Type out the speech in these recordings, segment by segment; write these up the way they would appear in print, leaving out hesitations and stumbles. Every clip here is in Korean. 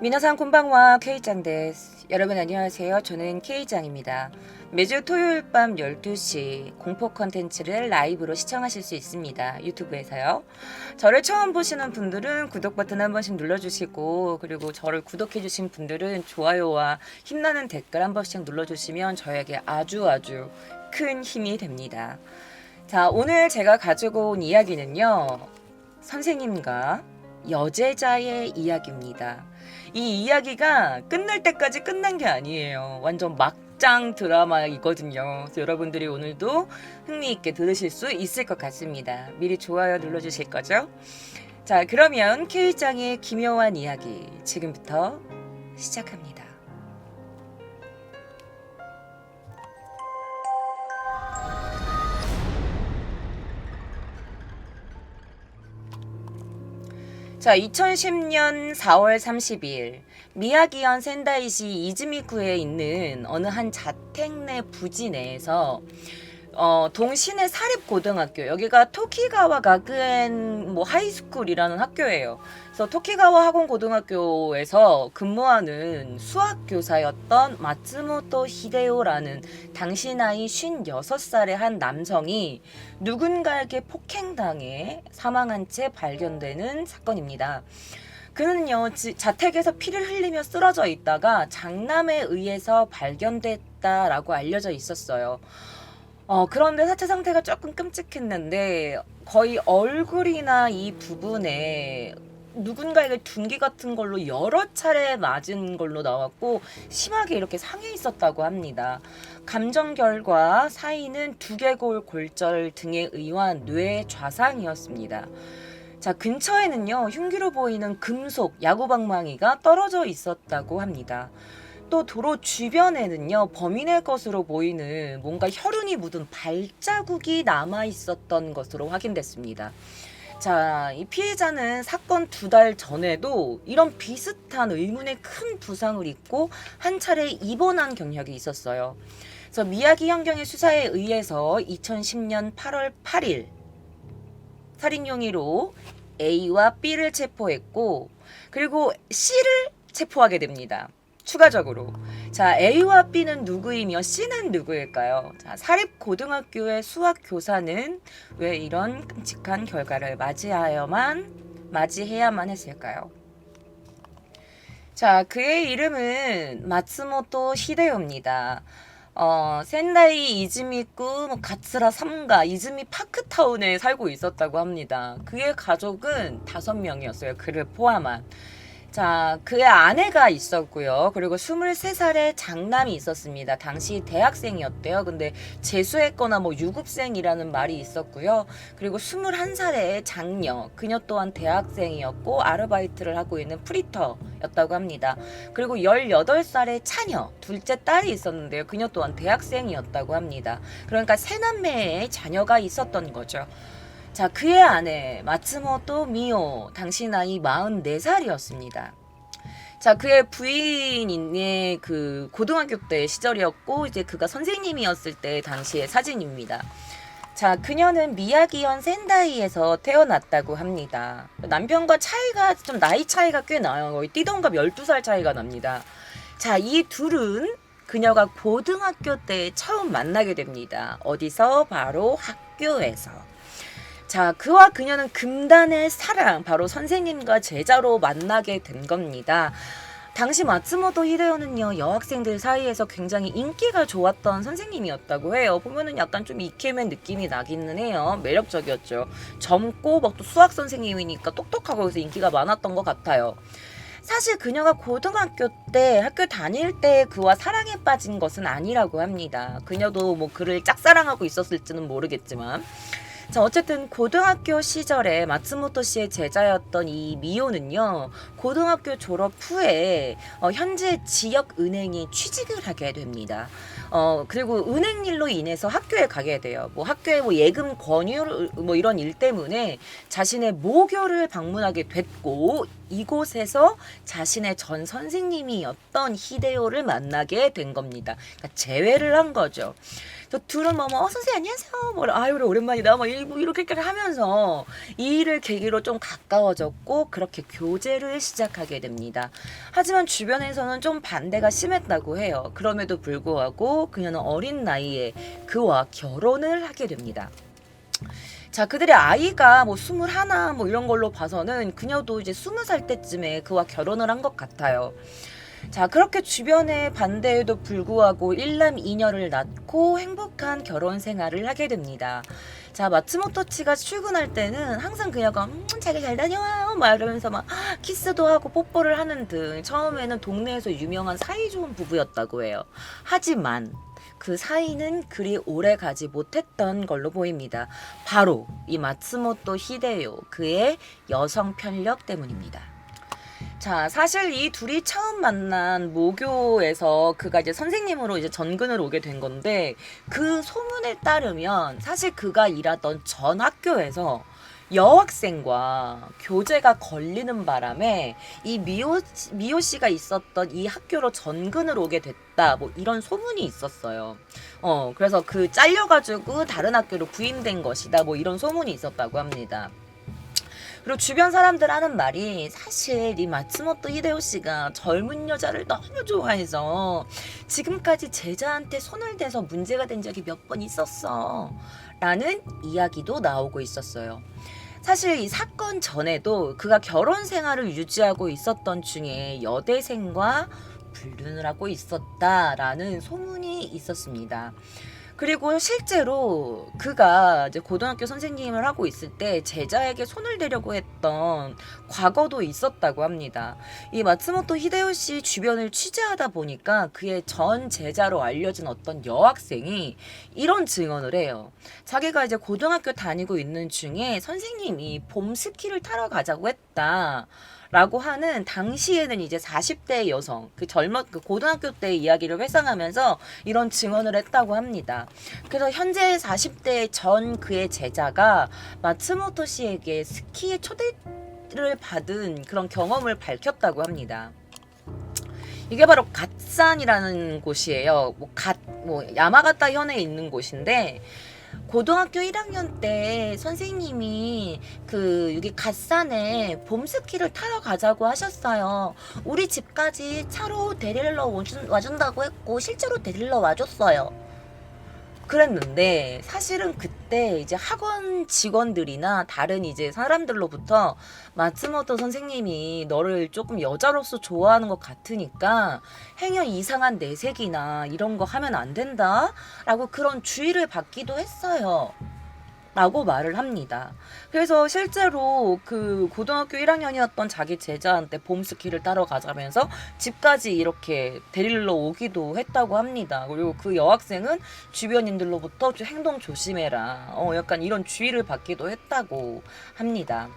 미나상 콘방와 K짱 데스. 여러분 안녕하세요. 저는 K짱입니다. 매주 토요일 밤 12시 공포 컨텐츠를 라이브로 시청하실 수 있습니다. 유튜브에서요. 저를 처음 보시는 분들은 구독 버튼 한 번씩 눌러주시고, 그리고 저를 구독해주신 분들은 좋아요와 힘나는 댓글 한 번씩 눌러주시면 저에게 아주 큰 힘이 됩니다. 자, 오늘 제가 가지고 온 이야기는요, 선생님과 여제자의 이야기입니다. 이 이야기가 끝날 때까지 끝난 게 아니에요. 완전 막장 드라마이거든요. 그래서 여러분들이 오늘도 흥미있게 들으실 수 있을 것 같습니다. 미리 좋아요 눌러주실 거죠? 자, 그러면 K짱의 기묘한 이야기 지금부터 시작합니다. 자, 2010년 4월 30일 미야기현 센다이시 이즈미구에 있는 어느 한 자택 내 부지 내에서 동시내 사립고등학교, 여기가 토키가와 가쿠엔 하이스쿨이라는 학교예요. 그래서 토키가와 학원고등학교에서 근무하는 수학교사였던 마츠모토 히데요라는 당시 나이 56살의 한 남성이 누군가에게 폭행당해 사망한 채 발견되는 사건입니다. 그는요, 자택에서 피를 흘리며 쓰러져 있다가 장남에 의해서 발견됐다라고 알려져 있었어요. 그런데 사체 상태가 조금 끔찍했는데 거의 얼굴이나 이 부분에 누군가에게 둔기 같은 걸로 여러 차례 맞은 걸로 나왔고 심하게 이렇게 상해 있었다고 합니다. 감정 결과 사인은 두개골 골절 등에 의한 뇌 좌상이었습니다. 자, 근처에는요, 흉기로 보이는 금속 야구방망이가 떨어져 있었다고 합니다. 또 도로 주변에는요, 범인의 것으로 보이는 뭔가 혈흔이 묻은 발자국이 남아 있었던 것으로 확인됐습니다. 자, 이 피해자는 사건 2달 전에도 이런 비슷한 의문의 큰 부상을 입고 한 차례 입원한 경력이 있었어요. 그래서 미야기 현경의 수사에 의해서 2010년 8월 8일 살인 혐의로 A와 B를 체포했고, 그리고 C를 체포하게 됩니다. 추가적으로. 자, A와 B는 누구이며 C는 누구일까요? 자, 사립고등학교의 수학교사는 왜 이런 끔찍한 결과를 맞이해야만 했을까요? 자, 그의 이름은 마츠모토 히데요입니다. 센다이 이즈미구 가츠라 3가 이즈미 파크타운에 살고 있었다고 합니다. 그의 가족은 5명이었어요. 그를 포함한. 자, 그의 아내가 있었고요. 그리고 23살의 장남이 있었습니다. 당시 대학생이었대요. 근데 재수했거나 유급생이라는 말이 있었고요. 그리고 21살의 장녀, 그녀 또한 대학생이었고 아르바이트를 하고 있는 프리터였다고 합니다. 그리고 18살의 차녀, 둘째 딸이 있었는데요. 그녀 또한 대학생이었다고 합니다. 그러니까 3남매의 자녀가 있었던 거죠. 자, 그의 아내 마츠모토 미오, 당시 나이 44살이었습니다. 자, 그의 부인의 그 고등학교 때 시절이었고, 이제 그가 선생님이었을 때 당시의 사진입니다. 자, 그녀는 미야기현 센다이에서 태어났다고 합니다. 남편과 차이가 좀 나이 차이가 꽤 나요. 거의 띠동갑 12살 차이가 납니다. 자, 이 둘은 그녀가 고등학교 때 처음 만나게 됩니다. 어디서? 바로 학교에서. 자, 그와 그녀는 금단의 사랑, 바로 선생님과 제자로 만나게 된 겁니다. 당시 마츠모토 히데요는요, 여학생들 사이에서 굉장히 인기가 좋았던 선생님이었다고 해요. 보면은 약간 좀 이케맨 느낌이 나기는 해요. 매력적이었죠. 젊고 또 수학 선생님이니까 똑똑하고 그래서 인기가 많았던 것 같아요. 사실 그녀가 고등학교 때 학교 다닐 때 그와 사랑에 빠진 것은 아니라고 합니다. 그녀도 그를 짝사랑하고 있었을지는 모르겠지만, 자, 어쨌든 고등학교 시절에 마츠모토 씨의 제자였던 이 미호는요, 고등학교 졸업 후에 현재 지역 은행에 취직을 하게 됩니다. 그리고 은행 일로 인해서 학교에 가게 돼요. 학교에 예금 권유 이런 일 때문에 자신의 모교를 방문하게 됐고, 이곳에서 자신의 전 선생님이었던 히데요를 만나게 된 겁니다. 그러니까 재회를 한 거죠. 저 둘은 선생님 안녕하세요. 아유 오랜만이다. 이렇게 하면서 이 일을 계기로 좀 가까워졌고 그렇게 교제를 시작하게 됩니다. 하지만 주변에서는 좀 반대가 심했다고 해요. 그럼에도 불구하고 그녀는 어린 나이에 그와 결혼을 하게 됩니다. 자, 그들의 아이가 21, 이런 걸로 봐서는 그녀도 이제 20살 때쯤에 그와 결혼을 한 것 같아요. 자, 그렇게 주변의 반대에도 불구하고 일남 이녀를 낳고 행복한 결혼 생활을 하게 됩니다. 자, 마츠모토치가 출근할 때는 항상 그녀가 자기 잘 다녀와요 이러면서 키스도 하고 뽀뽀를 하는 등 처음에는 동네에서 유명한 사이좋은 부부였다고 해요. 하지만 그 사이는 그리 오래 가지 못했던 걸로 보입니다. 바로 이 마츠모토 히데요, 그의 여성 편력 때문입니다. 자, 사실 이 둘이 처음 만난 모교에서 그가 이제 선생님으로 이제 전근을 오게 된 건데, 그 소문에 따르면 사실 그가 일하던 전 학교에서 여학생과 교제가 걸리는 바람에 이 미호 씨가 있었던 이 학교로 전근을 오게 됐다. 이런 소문이 있었어요. 그래서 그 잘려가지고 다른 학교로 부임된 것이다. 이런 소문이 있었다고 합니다. 그리고 주변 사람들 하는 말이 사실 이 마츠모토 히데요 씨가 젊은 여자를 너무 좋아해서 지금까지 제자한테 손을 대서 문제가 된 적이 몇 번 있었어 라는 이야기도 나오고 있었어요. 사실 이 사건 전에도 그가 결혼 생활을 유지하고 있었던 중에 여대생과 불륜을 하고 있었다라는 소문이 있었습니다. 그리고 실제로 그가 이제 고등학교 선생님을 하고 있을 때 제자에게 손을 대려고 했던 과거도 있었다고 합니다. 이 마츠모토 히데요 씨 주변을 취재하다 보니까 그의 전 제자로 알려진 어떤 여학생이 이런 증언을 해요. 자기가 이제 고등학교 다니고 있는 중에 선생님이 봄 스키를 타러 가자고 했다. 라고 하는 당시에는 이제 40대 여성, 그 고등학교 때 이야기를 회상하면서 이런 증언을 했다고 합니다. 그래서 현재 40대 전 그의 제자가 마츠모토 씨에게 스키의 초대를 받은 그런 경험을 밝혔다고 합니다. 이게 바로 갓산이라는 곳이에요. 야마가타 현에 있는 곳인데, 고등학교 1학년 때 선생님이 여기 갓산에 봄스키를 타러 가자고 하셨어요. 우리 집까지 차로 데리러 와준다고 했고 실제로 데리러 와줬어요. 그랬는데 사실은 그때 이제 학원 직원들이나 다른 이제 사람들로부터 마츠모토 선생님이 너를 조금 여자로서 좋아하는 것 같으니까 행여 이상한 내색이나 이런 거 하면 안 된다 라고 그런 주의를 받기도 했어요. 라고 말을 합니다. 그래서 실제로 그 고등학교 1학년이었던 자기 제자한테 봄스키를 따러 가자면서 집까지 이렇게 데리러 오기도 했다고 합니다. 그리고 그 여학생은 주변인들로부터 행동 조심해라. 약간 이런 주의를 받기도 했다고 합니다.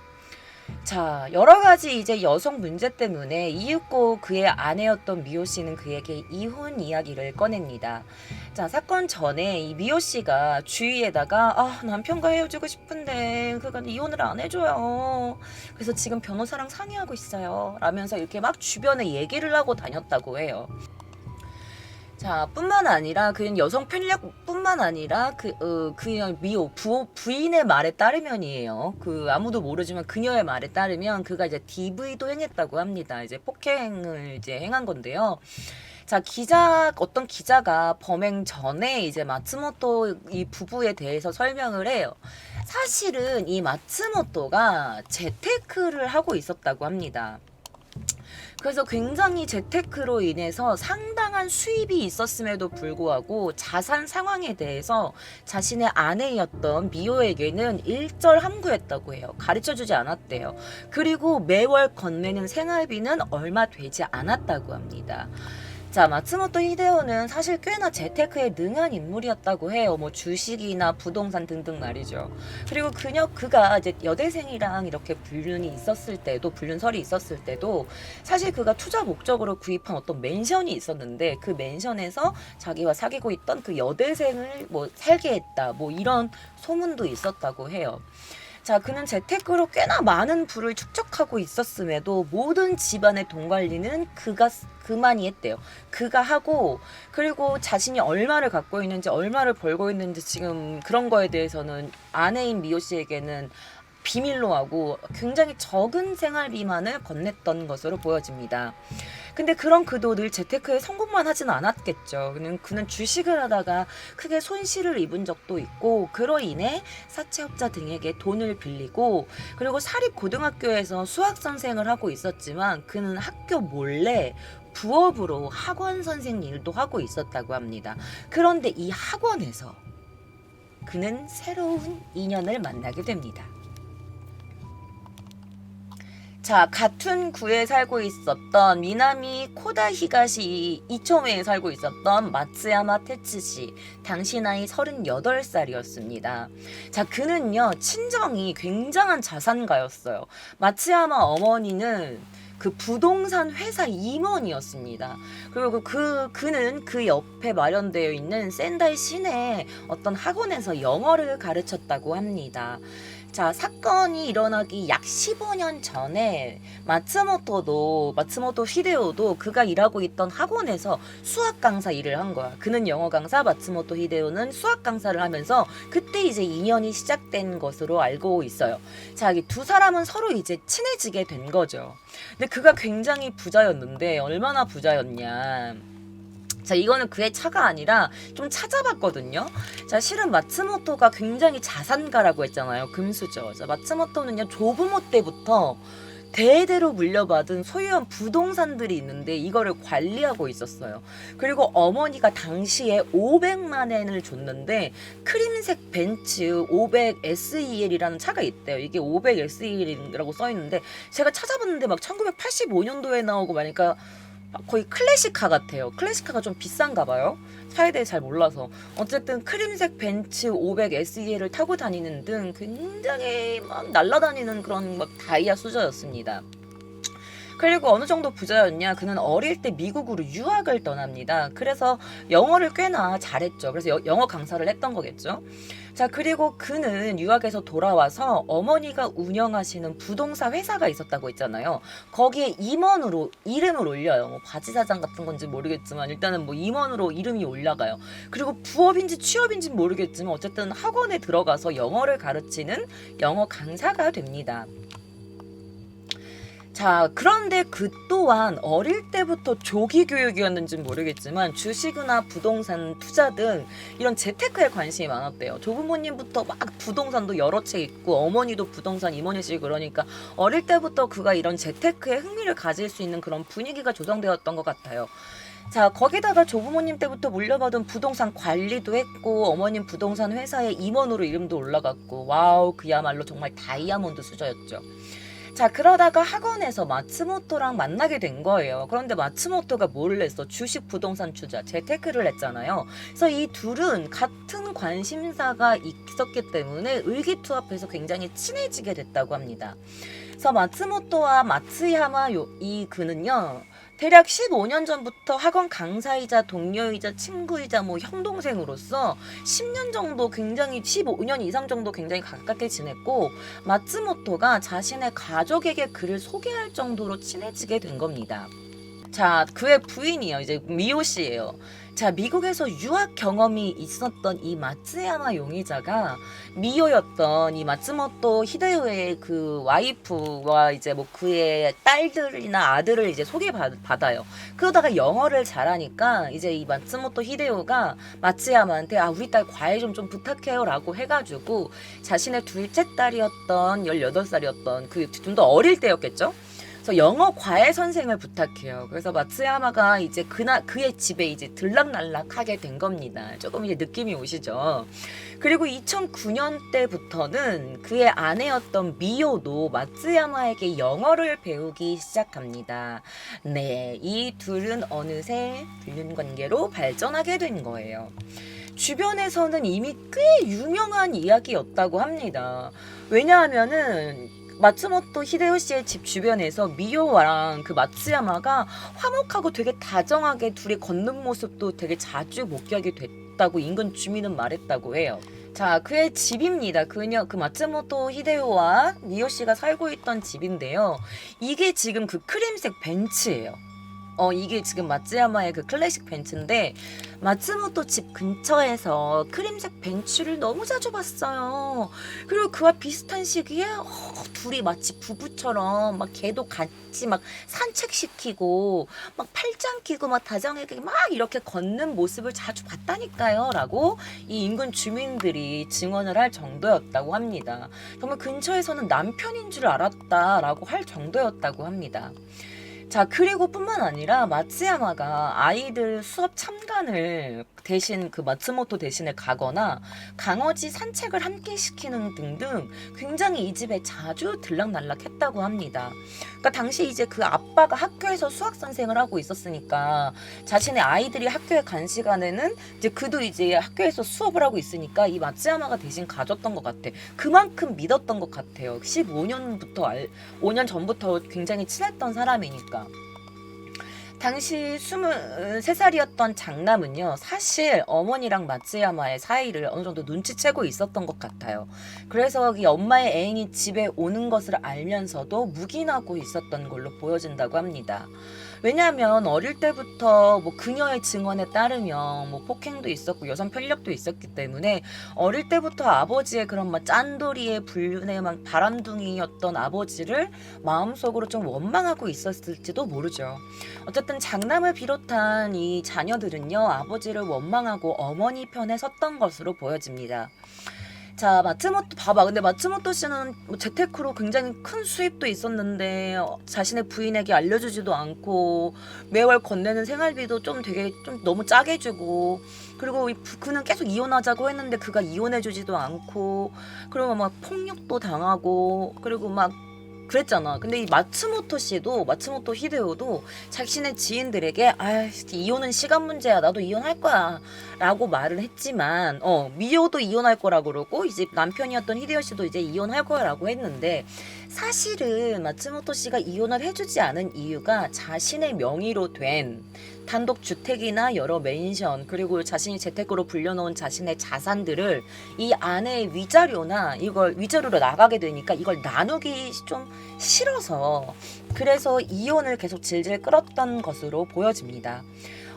자, 여러 가지 이제 여성 문제 때문에 이윽고 그의 아내였던 미호 씨는 그에게 이혼 이야기를 꺼냅니다. 자, 사건 전에 이 미호 씨가 주위에다가 남편과 헤어지고 싶은데 그가 이혼을 안 해줘요. 그래서 지금 변호사랑 상의하고 있어요. 라면서 이렇게 막 주변에 얘기를 하고 다녔다고 해요. 자, 뿐만 아니라 그는 여성 편력뿐만 아니라 미호 부인의 말에 따르면이에요. 아무도 모르지만 그녀의 말에 따르면 그가 이제 DV도 행했다고 합니다. 이제 폭행을 이제 행한 건데요. 자, 어떤 기자가 범행 전에 이제 마츠모토 이 부부에 대해서 설명을 해요. 사실은 이 마츠모토가 재테크를 하고 있었다고 합니다. 그래서 굉장히 재테크로 인해서 상당한 수입이 있었음에도 불구하고 자산 상황에 대해서 자신의 아내였던 미호에게는 일절함구했다고 해요. 가르쳐주지 않았대요. 그리고 매월 건네는 생활비는 얼마 되지 않았다고 합니다. 자, 마츠모토 히데요는 사실 꽤나 재테크에 능한 인물이었다고 해요. 주식이나 부동산 등등 말이죠. 그리고 그가 이제 여대생이랑 이렇게 불륜설이 있었을 때도 사실 그가 투자 목적으로 구입한 어떤 맨션이 있었는데 그 맨션에서 자기와 사귀고 있던 그 여대생을 살게 했다. 이런 소문도 있었다고 해요. 자, 그는 재테크로 꽤나 많은 부를 축적하고 있었음에도 모든 집안의 돈 관리는 그만이 했대요. 그가 하고, 그리고 자신이 얼마를 갖고 있는지, 얼마를 벌고 있는지 지금 그런 거에 대해서는 아내인 미호 씨에게는 비밀로 하고 굉장히 적은 생활비만을 건넸던 것으로 보여집니다. 근데 그런 그도 늘 재테크에 성공만 하진 않았겠죠. 그는 주식을 하다가 크게 손실을 입은 적도 있고, 그로 인해 사채업자 등에게 돈을 빌리고, 그리고 사립 고등학교에서 수학 선생을 하고 있었지만 그는 학교 몰래 부업으로 학원 선생 일도 하고 있었다고 합니다. 그런데 이 학원에서 그는 새로운 인연을 만나게 됩니다. 자, 같은 구에 살고 있었던 미나미 코다히가시 이초메에 살고 있었던 마츠야마 테츠시, 당시 나이 38살이었습니다. 자, 그는요 친정이 굉장한 자산가였어요. 마츠야마 어머니는 그 부동산 회사 임원이었습니다. 그리고 그는 그 옆에 마련되어 있는 센다이 시내 어떤 학원에서 영어를 가르쳤다고 합니다. 자, 사건이 일어나기 약 15년 전에 마츠모토 히데오도 그가 일하고 있던 학원에서 수학 강사 일을 한 거야. 그는 영어 강사, 마츠모토 히데오는 수학 강사를 하면서 그때 이제 인연이 시작된 것으로 알고 있어요. 자, 이 두 사람은 서로 이제 친해지게 된 거죠. 근데 그가 굉장히 부자였는데 얼마나 부자였냐. 자, 이거는 그의 차가 아니라 좀 찾아봤거든요. 자, 실은 마츠모토가 굉장히 자산가라고 했잖아요. 금수저. 자, 마츠모토는요, 조부모 때부터 대대로 물려받은 소유한 부동산들이 있는데 이거를 관리하고 있었어요. 그리고 어머니가 당시에 500만 엔을 줬는데 크림색 벤츠 500 SEL이라는 차가 있대요. 이게 500 SEL이라고 써있는데 제가 찾아봤는데 막 1985년도에 나오고 말니까 거의 클래식카 같아요. 클래식카가 좀 비싼가 봐요. 차에 대해 잘 몰라서. 어쨌든 크림색 벤츠 500 SEL을 타고 다니는 등 굉장히 막 날아다니는 그런 막 다이아 수저였습니다. 그리고 어느 정도 부자였냐? 그는 어릴 때 미국으로 유학을 떠납니다. 그래서 영어를 꽤나 잘했죠. 그래서 영어 강사를 했던 거겠죠. 자, 그리고 그는 유학에서 돌아와서 어머니가 운영하시는 부동산 회사가 있었다고 했잖아요. 거기에 임원으로 이름을 올려요. 뭐 바지사장 같은 건지 모르겠지만 일단은 뭐 임원으로 이름이 올라가요. 그리고 부업인지 취업인지 모르겠지만 어쨌든 학원에 들어가서 영어를 가르치는 영어 강사가 됩니다. 자, 그런데 그 또한 어릴 때부터 조기 교육이었는지 모르겠지만 주식이나 부동산 투자 등 이런 재테크에 관심이 많았대요. 조부모님부터 막 부동산도 여러 채 있고 어머니도 부동산 임원이시고 그러니까 어릴 때부터 그가 이런 재테크에 흥미를 가질 수 있는 그런 분위기가 조성되었던 것 같아요. 자, 거기다가 조부모님 때부터 물려받은 부동산 관리도 했고 어머님 부동산 회사의 임원으로 이름도 올라갔고 와우, 그야말로 정말 다이아몬드 수저였죠. 자, 그러다가 학원에서 마츠모토랑 만나게 된 거예요. 그런데 마츠모토가 뭘 했어? 주식, 부동산 투자, 재테크를 했잖아요. 그래서 이 둘은 같은 관심사가 있었기 때문에 의기투합해서 굉장히 친해지게 됐다고 합니다. 그래서 마츠모토와 마츠야마 그는요. 대략 15년 전부터 학원 강사이자 동료이자 친구이자 뭐 형동생으로서 10년 정도 굉장히 15년 이상 정도 굉장히 가깝게 지냈고 마츠모토가 자신의 가족에게 그를 소개할 정도로 친해지게 된 겁니다. 자, 그의 부인이요. 이제 미호 씨예요. 자, 미국에서 유학 경험이 있었던 이 마츠야마 용의자가 미호였던 이 마츠모토 히데요의 그 와이프와 이제 뭐 그의 딸들이나 아들을 이제 소개받아요. 그러다가 영어를 잘하니까 이제 이 마츠모토 히데요가 마츠야마한테 우리 딸 과외 좀 부탁해요라고 해가지고 자신의 둘째 딸이었던 18살이었던 그 좀 더 어릴 때였겠죠? 그래서 영어 과외 선생을 부탁해요. 그래서 마츠야마가 이제 그의 집에 이제 들락날락하게 된 겁니다. 조금 이제 느낌이 오시죠? 그리고 2009년 때부터는 그의 아내였던 미호도 마츠야마에게 영어를 배우기 시작합니다. 네, 이 둘은 어느새 불륜 관계로 발전하게 된 거예요. 주변에서는 이미 꽤 유명한 이야기였다고 합니다. 왜냐하면은 마츠모토 히데요 씨의 집 주변에서 미호랑 그 마츠야마가 화목하고 되게 다정하게 둘이 걷는 모습도 되게 자주 목격이 됐다고 인근 주민은 말했다고 해요. 자, 그의 집입니다. 그 마츠모토 히데요와 미요 씨가 살고 있던 집인데요. 이게 지금 그 크림색 벤츠예요. 이게 지금 마츠야마의 그 클래식 벤츠인데, 마츠모토 집 근처에서 크림색 벤츠를 너무 자주 봤어요. 그리고 그와 비슷한 시기에 둘이 마치 부부처럼 막 걔도 같이 막 산책시키고 막 팔짱 끼고 막 다정하게 막 이렇게 걷는 모습을 자주 봤다니까요. 라고 이 인근 주민들이 증언을 할 정도였다고 합니다. 정말 근처에서는 남편인 줄 알았다라고 할 정도였다고 합니다. 자, 그리고 뿐만 아니라 마츠야마가 아이들 수업 참관을 대신 그 마츠모토 대신에 가거나 강아지 산책을 함께 시키는 등등 굉장히 이 집에 자주 들락날락했다고 합니다. 그러니까 당시 이제 그 아빠가 학교에서 수학 선생을 하고 있었으니까 자신의 아이들이 학교에 간 시간에는 이제 그도 이제 학교에서 수업을 하고 있으니까 이 마츠야마가 대신 가줬던 것 같아. 그만큼 믿었던 것 같아요. 5년 전부터 굉장히 친했던 사람이니까. 당시 23살이었던 장남은요, 사실 어머니랑 마츠야마의 사이를 어느 정도 눈치채고 있었던 것 같아요. 그래서 이 엄마의 애인이 집에 오는 것을 알면서도 묵인하고 있었던 걸로 보여진다고 합니다. 왜냐하면 어릴 때부터 뭐 그녀의 증언에 따르면 뭐 폭행도 있었고 여성 편력도 있었기 때문에 어릴 때부터 아버지의 그런 막 짠돌이의 불륜의 막 바람둥이였던 아버지를 마음속으로 좀 원망하고 있었을지도 모르죠. 어쨌든 장남을 비롯한 이 자녀들은요, 아버지를 원망하고 어머니 편에 섰던 것으로 보여집니다. 자, 마츠모토 봐봐. 근데 마츠모토 씨는 뭐 재테크로 굉장히 큰 수입도 있었는데 자신의 부인에게 알려주지도 않고 매월 건네는 생활비도 좀 되게 좀 너무 짜게 주고, 그리고 그는 계속 이혼하자고 했는데 그가 이혼해주지도 않고, 그리고 막 폭력도 당하고, 그리고 막 그랬잖아. 근데 이 마츠모토 히데요도 자신의 지인들에게 이혼은 시간 문제야. 나도 이혼할 거야. 라고 말을 했지만, 미요도 이혼할 거라고 그러고, 이제 남편이었던 히데요 씨도 이제 이혼할 거라고 했는데, 사실은 마츠모토 씨가 이혼을 해주지 않은 이유가 자신의 명의로 된 단독 주택이나 여러 맨션, 그리고 자신이 재테크로 불려놓은 자신의 자산들을 이 아내의 위자료나 이걸 위자료로 나가게 되니까 이걸 나누기 좀 싫어서, 그래서 이혼을 계속 질질 끌었던 것으로 보여집니다.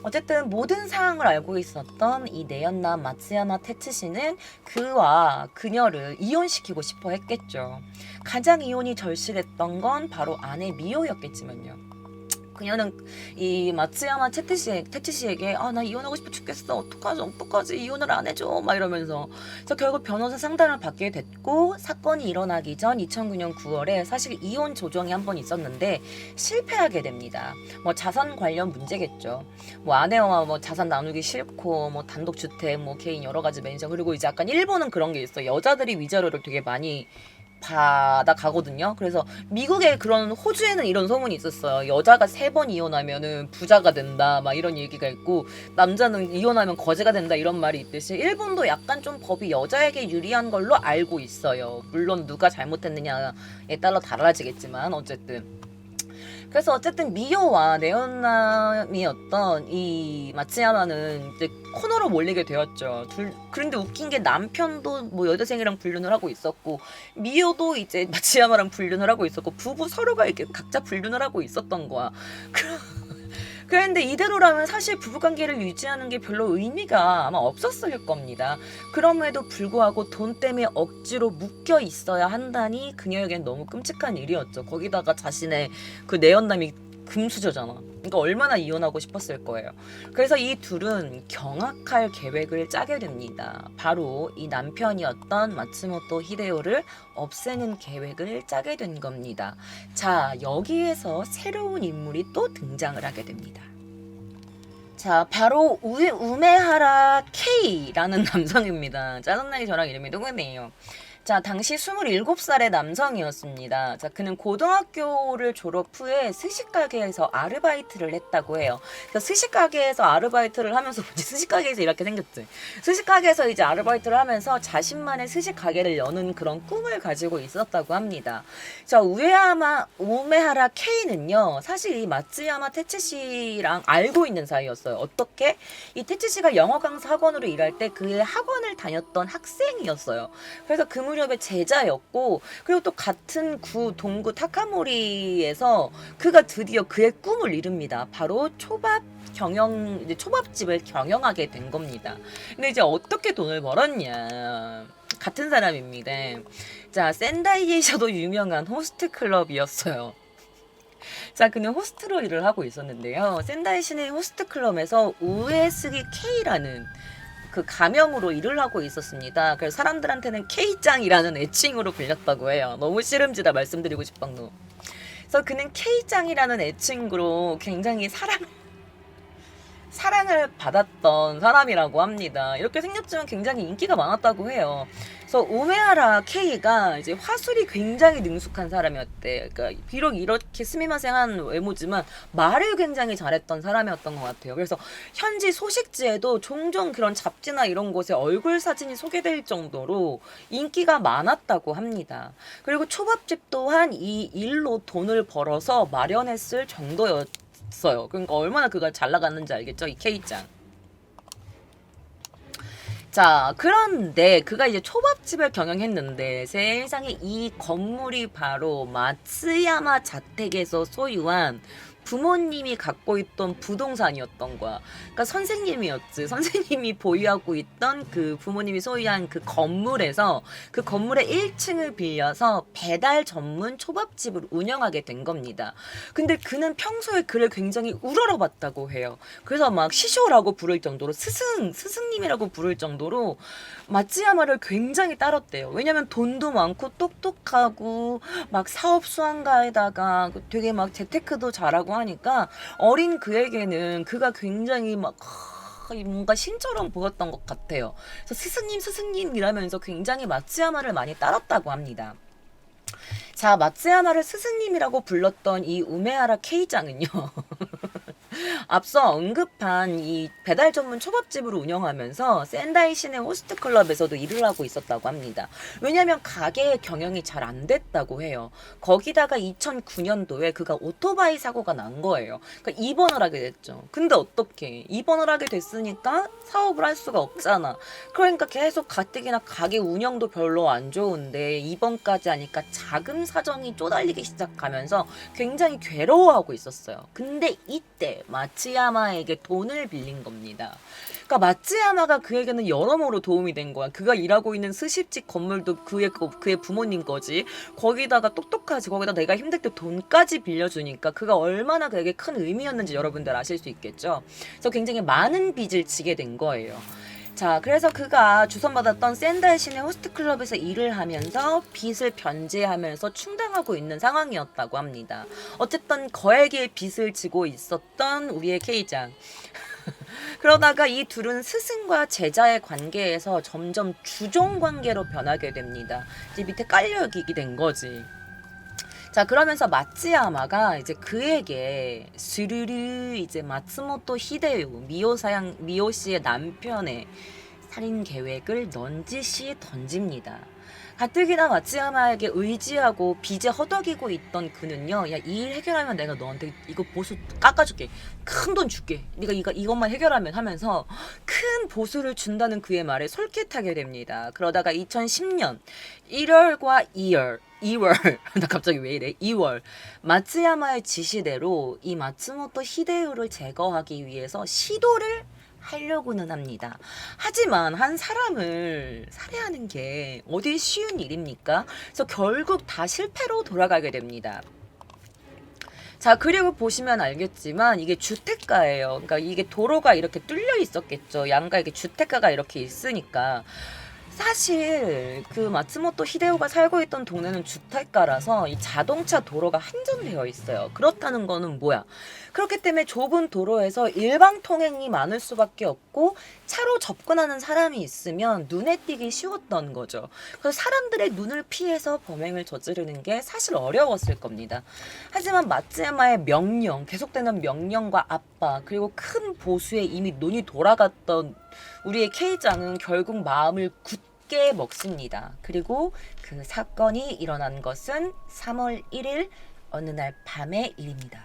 어쨌든 모든 사항을 알고 있었던 이 내연남 마츠야마 테츠시는 그와 그녀를 이혼시키고 싶어 했겠죠. 가장 이혼이 절실했던 건 바로 아내 미요였겠지만요. 그녀는 이 마츠야마 테츠시에게 나 이혼하고 싶어 죽겠어. 어떡하지 이혼을 안 해줘 막 이러면서. 그래서 결국 변호사 상담을 받게 됐고, 사건이 일어나기 전 2009년 9월에 사실 이혼 조정이 한 번 있었는데 실패하게 됩니다. 뭐 자산 관련 문제겠죠. 뭐 아내와 뭐 자산 나누기 싫고, 뭐 단독 주택, 뭐 개인 여러 가지 맨션, 그리고 이제 약간 일본은 그런 게 있어. 여자들이 위자료를 되게 많이 받아가거든요. 그래서 미국에 그런, 호주에는 이런 소문이 있었어요. 여자가 3번 이혼하면은 부자가 된다 막 이런 얘기가 있고, 남자는 이혼하면 거지가 된다 이런 말이 있듯이 일본도 약간 좀 법이 여자에게 유리한 걸로 알고 있어요. 물론 누가 잘못했느냐에 따라 달라지겠지만 어쨌든. 그래서 어쨌든 미요와 내연남이었던 이 마츠야마는 이제 코너로 몰리게 되었죠. 그런데 웃긴 게 남편도 뭐 여대생이랑 불륜을 하고 있었고, 미요도 이제 마츠야마랑 불륜을 하고 있었고, 부부 서로가 이렇게 각자 불륜을 하고 있었던 거야. 그런데 이대로라면 사실 부부관계를 유지하는 게 별로 의미가 아마 없었을 겁니다. 그럼에도 불구하고 돈 때문에 억지로 묶여 있어야 한다니 그녀에겐 너무 끔찍한 일이었죠. 거기다가 자신의 그 내연남이 금수저잖아. 그러니까 얼마나 이혼하고 싶었을 거예요. 그래서 이 둘은 경악할 계획을 짜게 됩니다. 바로 이 남편이었던 마츠모토 히데요를 없애는 계획을 짜게 된 겁니다. 자, 여기에서 새로운 인물이 또 등장을 하게 됩니다. 자, 바로 우메하라 K라는 남성입니다. 짜증나게 저랑 이름이 똑같네요. 자, 당시 27살의 남성이었습니다. 자, 그는 고등학교를 졸업 후에 스시가게에서 아르바이트를 했다고 해요. 그래서 스시가게에서 아르바이트를 하면서, 뭐지, 스시가게에서 이렇게 생겼지. 스시가게에서 이제 아르바이트를 하면서 자신만의 스시가게를 여는 그런 꿈을 가지고 있었다고 합니다. 자, 우메하라 K는요, 사실 이 마츠야마 테츠시랑 알고 있는 사이였어요. 어떻게? 이 테츠시가 영어 강사 학원으로 일할 때 그의 학원을 다녔던 학생이었어요. 그래서 그 무렵에 제자였고, 그리고 또 같은 동구 타카모리에서 그가 드디어 그의 꿈을 이룹니다. 바로 이제 초밥집을 경영하게 된 겁니다. 근데 이제 어떻게 돈을 벌었냐. 같은 사람입니다. 자, 센다이에서도 유명한 호스트 클럽이었어요. 자, 그는 호스트로 일을 하고 있었는데요. 센다이 시내 호스트 클럽에서 우에스기 K라는 그 가명으로 일을 하고 있었습니다. 그래서 사람들한테는 K짱이라는 애칭으로 불렸다고 해요. 너무 씨름지다 말씀드리고 싶방노. 그래서 그는 K짱이라는 애칭으로 굉장히 사랑을 받았던 사람이라고 합니다. 이렇게 생겼지만 굉장히 인기가 많았다고 해요. 그래서 우메하라 K가 이제 화술이 굉장히 능숙한 사람이었대. 그러니까 비록 이렇게 스미마생한 외모지만 말을 굉장히 잘했던 사람이었던 것 같아요. 그래서 현지 소식지에도 종종 그런 잡지나 이런 곳에 얼굴 사진이 소개될 정도로 인기가 많았다고 합니다. 그리고 초밥집 또한 이 일로 돈을 벌어서 마련했을 정도였어요. 그러니까 얼마나 그가 잘 나갔는지 알겠죠? 이 K짱. 자, 그런데 그가 이제 초밥집을 경영했는데 세상에 이 건물이 바로 마츠야마 자택에서 소유한 부모님이 갖고 있던 부동산이었던 거야. 그러니까 선생님이었지. 선생님이 보유하고 있던 그 부모님이 소유한 그 건물에서 그 건물의 1층을 빌려서 배달 전문 초밥집을 운영하게 된 겁니다. 근데 그는 평소에 그를 굉장히 우러러봤다고 해요. 그래서 막 시쇼라고 부를 정도로 스승님이라고 부를 정도로 마츠야마를 굉장히 따랐대요. 왜냐면 돈도 많고 똑똑하고 막 사업 수완가에다가 되게 막 재테크도 잘하고 하니까 어린 그에게는 그가 굉장히 막 뭔가 신처럼 보였던 것 같아요. 그래서 스승님 이라면서 굉장히 마츠야마를 많이 따랐다고 합니다. 자, 마츠야마를 스승님이라고 불렀던 이 우메하라 K짱은요. 앞서 언급한 이 배달 전문 초밥집을 운영하면서 센다이 시내 호스트 클럽에서도 일을 하고 있었다고 합니다. 왜냐면 가게의 경영이 잘 안 됐다고 해요. 거기다가 2009년도에 그가 오토바이 사고가 난 거예요. 그러니까 입원을 하게 됐죠. 근데 어떻게 입원을 하게 됐으니까 사업을 할 수가 없잖아. 그러니까 계속 가뜩이나 가게 운영도 별로 안 좋은데 입원까지 하니까 자금 사정이 쪼달리기 시작하면서 굉장히 괴로워하고 있었어요. 근데 이때 마츠야마에게 돈을 빌린 겁니다. 그러니까 마츠야마가 그에게는 여러모로 도움이 된 거야. 그가 일하고 있는 스시집 건물도 그의 부모님 거지. 거기다가 똑똑하지. 거기다 내가 힘들 때 돈까지 빌려주니까 그가 얼마나 그에게 큰 의미였는지 여러분들 아실 수 있겠죠. 그래서 굉장히 많은 빚을 지게 된 거예요. 자, 그래서 그가 주선받았던 센다이 시내 호스트클럽에서 일을 하면서 빚을 변제하면서 충당하고 있는 상황이었다고 합니다. 어쨌든 거액의 빚을 지고 있었던 우리의 K장. 그러다가 이 둘은 스승과 제자의 관계에서 점점 주종 관계로 변하게 됩니다. 이제 밑에 깔려기게 된 거지. 자, 그러면서 마츠야마가 이제 그에게 스르르 이제 마츠모토 히데요 미오 씨의 남편의 살인 계획을 넌지시 던집니다. 가뜩이나 마츠야마에게 의지하고 빚에 허덕이고 있던 그는요, 야, 이 일 해결하면 내가 너한테 이거 보수 깎아줄게. 큰 돈 줄게. 네가 이것만 해결하면 하면서 큰 보수를 준다는 그의 말에 솔깃하게 됩니다. 그러다가 2010년 1월과 2월 나 갑자기 왜 이래? 2월 마츠야마의 지시대로 이 마츠모토 히데요를 제거하기 위해서 시도를 하려고는 합니다. 하지만 한 사람을 살해하는 게 어디 쉬운 일입니까? 그래서 결국 다 실패로 돌아가게 됩니다. 자, 그리고 보시면 알겠지만 이게 주택가예요. 그러니까 이게 도로가 이렇게 뚫려 있었겠죠. 양가 이게 주택가가 이렇게 있으니까. 사실 그 마츠모토 히데오가 살고 있던 동네는 주택가라서 이 자동차 도로가 한정되어 있어요. 그렇다는 거는 뭐야? 그렇기 때문에 좁은 도로에서 일방 통행이 많을 수밖에 없고 차로 접근하는 사람이 있으면 눈에 띄기 쉬웠던 거죠. 그래서 사람들의 눈을 피해서 범행을 저지르는 게 사실 어려웠을 겁니다. 하지만 마츠야마의 명령, 계속되는 명령과 압박, 그리고 큰 보수에 이미 눈이 돌아갔던 우리의 K장은 결국 마음을 굳게 먹습니다. 그리고 그 사건이 일어난 것은 3월 1일 어느 날 밤의 일입니다.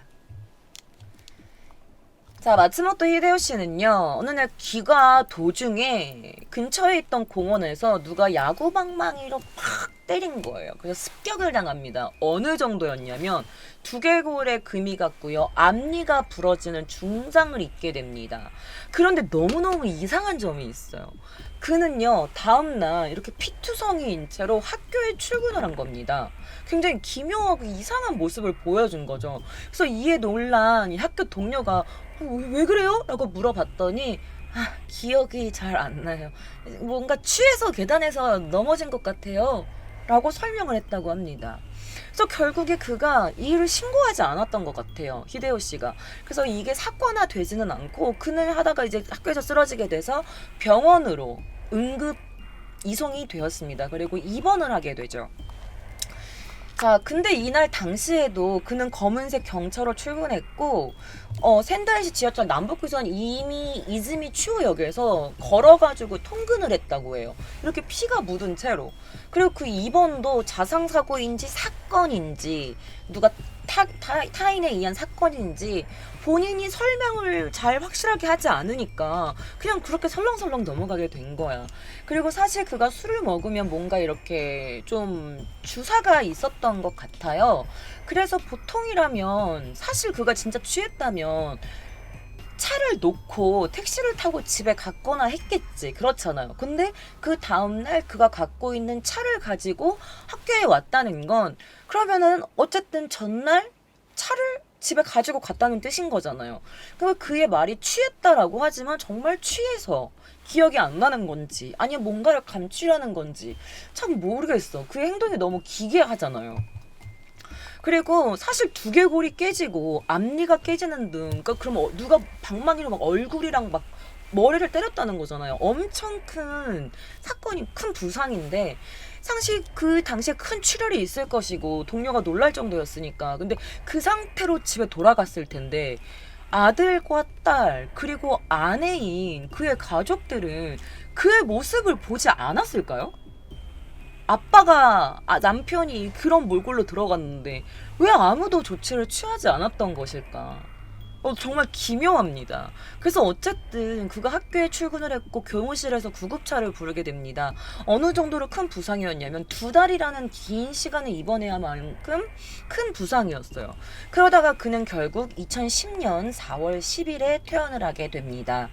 자, 마츠모토 히데요시는요, 어느 날 귀가 도중에 근처에 있던 공원에서 누가 야구방망이로 팍 때린 거예요. 그래서 습격을 당합니다. 어느 정도였냐면 두개골에 금이 갔고요, 앞니가 부러지는 중상을 입게 됩니다. 그런데 너무너무 이상한 점이 있어요. 그는요, 다음날 이렇게 피투성이인 채로 학교에 출근을 한 겁니다. 굉장히 기묘하고 이상한 모습을 보여준 거죠. 그래서 이에 놀란 이 학교 동료가 왜 그래요? 라고 물어봤더니 기억이 잘 안 나요. 뭔가 취해서 계단에서 넘어진 것 같아요. 라고 설명을 했다고 합니다. 그래서 결국에 그가 이 일을 신고하지 않았던 것 같아요. 히데요 씨가. 그래서 이게 사건화 되지는 않고 그는 하다가 이제 학교에서 쓰러지게 돼서 병원으로 응급 이송이 되었습니다. 그리고 입원을 하게 되죠. 자, 근데 이날 당시에도 그는 검은색 경차로 출근했고, 센다이시 지하철 남북부선 이즈미 추우역에서 걸어가지고 통근을 했다고 해요. 이렇게 피가 묻은 채로. 그리고 그 입원도 자상사고인지 사건인지, 누가 타인에 의한 사건인지 본인이 설명을 잘 확실하게 하지 않으니까 그냥 그렇게 설렁설렁 넘어가게 된 거야. 그리고 사실 그가 술을 먹으면 뭔가 이렇게 좀 주사가 있었던 것 같아요. 그래서 보통이라면 사실 그가 진짜 취했다면 차를 놓고 택시를 타고 집에 갔거나 했겠지. 그렇잖아요. 근데 그 다음날 그가 갖고 있는 차를 가지고 학교에 왔다는 건 그러면은 어쨌든 전날 차를 집에 가지고 갔다는 뜻인 거잖아요. 그러니까 그의 말이 취했다라고 하지만 정말 취해서 기억이 안 나는 건지 아니면 뭔가를 감추려는 건지 참 모르겠어. 그의 행동이 너무 기괴하잖아요. 그리고 사실 두개골이 깨지고 앞니가 깨지는 등 그럼 누가 방망이로 막 얼굴이랑 막 머리를 때렸다는 거잖아요. 엄청 큰 사건이 큰 부상인데 사실 그 당시에 큰 출혈이 있을 것이고 동료가 놀랄 정도였으니까. 근데 그 상태로 집에 돌아갔을 텐데 아들과 딸 그리고 아내인 그의 가족들은 그의 모습을 보지 않았을까요? 아빠가 남편이 그런 몰골로 들어갔는데 왜 아무도 조치를 취하지 않았던 것일까? 정말 기묘합니다. 그래서 어쨌든 그가 학교에 출근을 했고 교무실에서 구급차를 부르게 됩니다. 어느 정도로 큰 부상이었냐면 2달이라는 긴 시간을 입원해야 할 만큼 큰 부상이었어요. 그러다가 그는 결국 2010년 4월 10일에 퇴원을 하게 됩니다.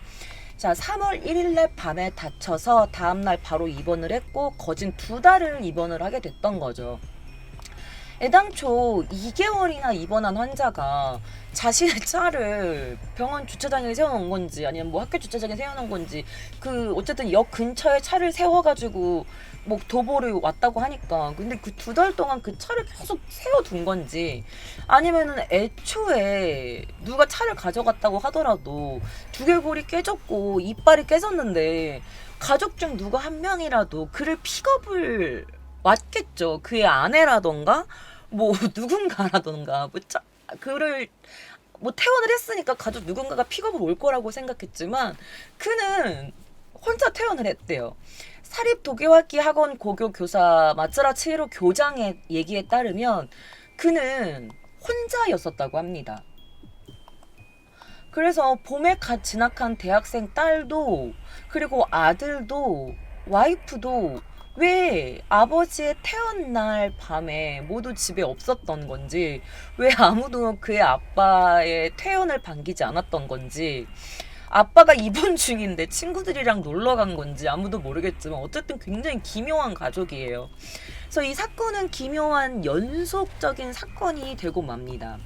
자, 3월 1일날 밤에 다쳐서 다음날 바로 입원을 했고 거진 2달을 입원을 하게 됐던 거죠. 애당초 2개월이나 입원한 환자가 자신의 차를 병원 주차장에 세워놓은 건지 아니면 뭐 학교 주차장에 세워놓은 건지 어쨌든 역 근처에 차를 세워가지고 뭐 도보를 왔다고 하니까 근데 그 2달 동안 그 차를 계속 세워둔 건지 아니면은 애초에 누가 차를 가져갔다고 하더라도 두개골이 깨졌고 이빨이 깨졌는데 가족 중 누가 한 명이라도 그를 픽업을 왔겠죠. 그의 아내라던가 뭐 누군가라던가 그를 뭐 퇴원을 했으니까 가족 누군가가 픽업을 올 거라고 생각했지만 그는 혼자 퇴원을 했대요. 사립 도교학기 학원 고교 교사 마츠라 치히로 교장의 얘기에 따르면 그는 혼자였었다고 합니다. 그래서 봄에 갓 진학한 대학생 딸도 그리고 아들도 와이프도 왜 아버지의 퇴원날 밤에 모두 집에 없었던 건지 왜 아무도 그의 아빠의 퇴원을 반기지 않았던 건지 아빠가 입원 중인데 친구들이랑 놀러 간 건지 아무도 모르겠지만 어쨌든 굉장히 기묘한 가족이에요. 그래서 이 사건은 기묘한 연속적인 사건이 되고 맙니다.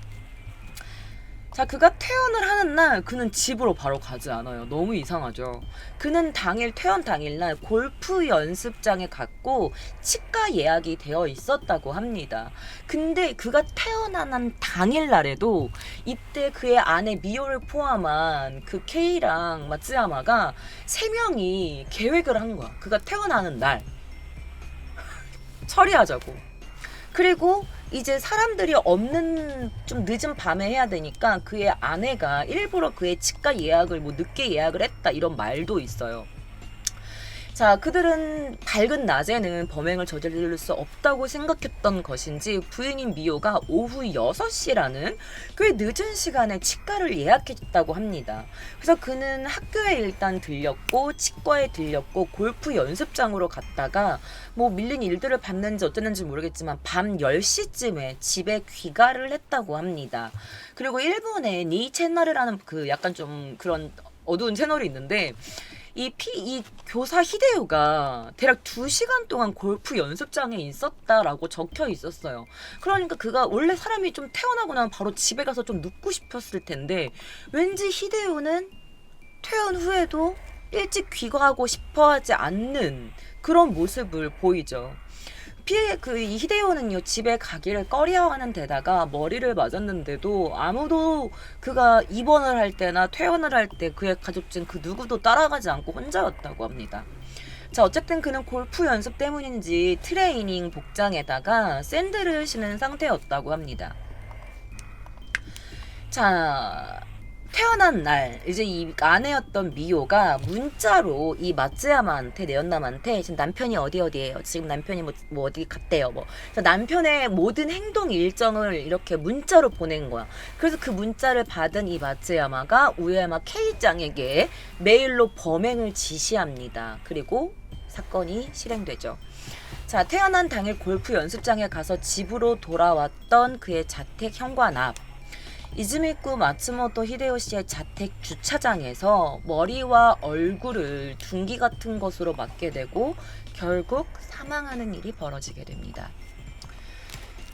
자, 그가 퇴원을 하는 날 그는 집으로 바로 가지 않아요. 너무 이상하죠. 그는 퇴원 당일날 골프 연습장에 갔고 치과 예약이 되어 있었다고 합니다. 근데 그가 퇴원한 당일날에도 이때 그의 아내 미호를 포함한 그 케이랑 마츠야마가 세 명이 계획을 한 거야. 그가 퇴원하는 날 처리하자고. 그리고 이제 사람들이 없는 좀 늦은 밤에 해야 되니까 그의 아내가 일부러 그의 치과 예약을 뭐 늦게 예약을 했다 이런 말도 있어요. 자, 그들은 밝은 낮에는 범행을 저지를 수 없다고 생각했던 것인지 부인인 미호가 오후 6시라는 꽤 늦은 시간에 치과를 예약했다고 합니다. 그래서 그는 학교에 일단 들렸고 치과에 들렸고 골프 연습장으로 갔다가 뭐 밀린 일들을 봤는지 어땠는지 모르겠지만 밤 10시쯤에 집에 귀가를 했다고 합니다. 그리고 일본에 니 채널이라는 그 약간 좀 그런 어두운 채널이 있는데 이 교사 히데요가 대략 2시간 동안 골프 연습장에 있었다라고 적혀 있었어요. 그러니까 그가 원래 사람이 좀 퇴원하고 나면 바로 집에 가서 좀 눕고 싶었을 텐데 왠지 히데요는 퇴원 후에도 일찍 귀가하고 싶어 하지 않는 그런 모습을 보이죠. 이 히데요는요, 집에 가기를 꺼려하는 데다가 머리를 맞았는데도 아무도 그가 입원을 할 때나 퇴원을 할 때 그의 가족 중 그 누구도 따라가지 않고 혼자였다고 합니다. 자, 어쨌든 그는 골프 연습 때문인지 트레이닝 복장에다가 샌들을 신은 상태였다고 합니다. 자, 태어난 날 이제 이 아내였던 미호가 문자로 이 마츠야마한테 내연남한테 지금 남편이 어디에요? 지금 남편이 뭐 어디 갔대요? 뭐 그래서 남편의 모든 행동 일정을 이렇게 문자로 보낸 거야. 그래서 그 문자를 받은 이 마츠야마가 우에야마 K짱에게 메일로 범행을 지시합니다. 그리고 사건이 실행되죠. 자, 태어난 당일 골프 연습장에 가서 집으로 돌아왔던 그의 자택 현관 앞 이즈미쿠 마츠모토 히데요시의 자택 주차장에서 머리와 얼굴을 둔기 같은 것으로 맞게 되고 결국 사망하는 일이 벌어지게 됩니다.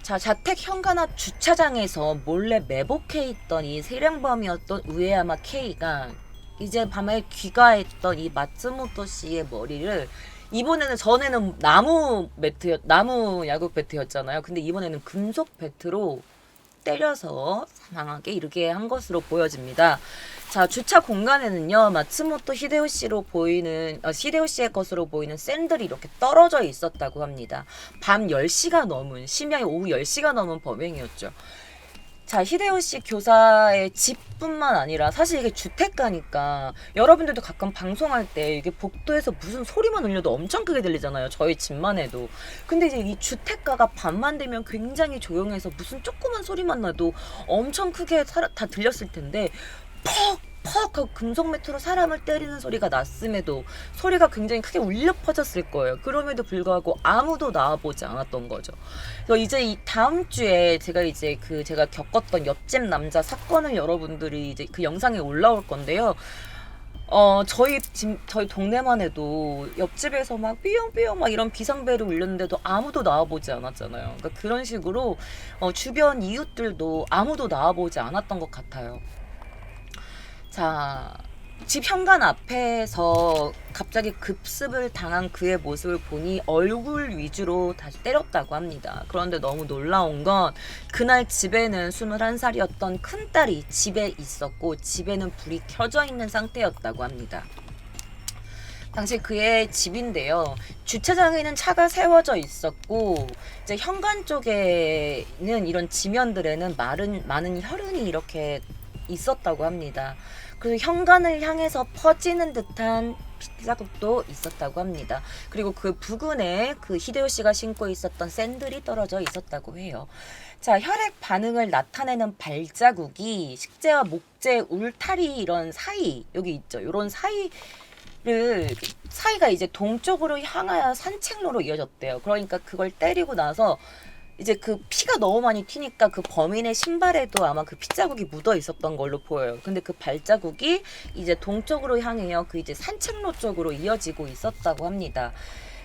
자, 자택 현관 앞 주차장에서 몰래 매복해 있던 이 세량범이었던 우에야마 K가 이제 밤에 귀가했던 이 마츠모토 씨의 머리를 이번에는 전에는 나무 야구 배트였잖아요. 근데 이번에는 금속 배트로 때려서 사망하게 이르게 한 것으로 보여집니다. 자, 주차 공간에는요, 마츠모토 히데요시의 것으로 보이는 샌들이 이렇게 떨어져 있었다고 합니다. 밤 10시가 넘은, 심야의 오후 10시가 넘은 범행이었죠. 자, 히데요시 교사의 집뿐만 아니라 사실 이게 주택가니까 여러분들도 가끔 방송할 때 이게 복도에서 무슨 소리만 울려도 엄청 크게 들리잖아요. 저희 집만 해도. 근데 이제 이 주택가가 밤만 되면 굉장히 조용해서 무슨 조그만 소리만 나도 엄청 크게 다 들렸을 텐데 퍽 하고 금속 매트로 사람을 때리는 소리가 났음에도 소리가 굉장히 크게 울려 퍼졌을 거예요. 그럼에도 불구하고 아무도 나와보지 않았던 거죠. 그래서 이제 이 다음 주에 제가 겪었던 옆집 남자 사건을 여러분들이 이제 그 영상에 올라올 건데요. 저희 동네만 해도 옆집에서 막 삐용삐용 막 이런 비상벨이 울렸는데도 아무도 나와보지 않았잖아요. 그러니까 그런 식으로 주변 이웃들도 아무도 나와보지 않았던 것 같아요. 자, 집 현관 앞에서 갑자기 급습을 당한 그의 모습을 보니 얼굴 위주로 다시 때렸다고 합니다. 그런데 너무 놀라운 건 그날 집에는 21살이었던 큰딸이 집에 있었고 집에는 불이 켜져 있는 상태였다고 합니다. 당시 그의 집인데요. 주차장에는 차가 세워져 있었고 이제 현관 쪽에는 이런 지면들에는 많은 혈흔이 이렇게 있었다고 합니다. 그래서 현관을 향해서 퍼지는 듯한 핏자국도 있었다고 합니다. 그리고 그 부근에 그 히데요시가 신고 있었던 샌들이 떨어져 있었다고 해요. 자, 혈액 반응을 나타내는 발자국이 식재와 목재, 울타리 이런 사이 여기 있죠. 이런 사이가 이제 동쪽으로 향하여 산책로로 이어졌대요. 그러니까 그걸 때리고 나서 이제 그 피가 너무 많이 튀니까 그 범인의 신발에도 아마 그 핏자국이 묻어 있었던 걸로 보여요. 근데 그 발자국이 이제 동쪽으로 향해요. 그 이제 산책로 쪽으로 이어지고 있었다고 합니다.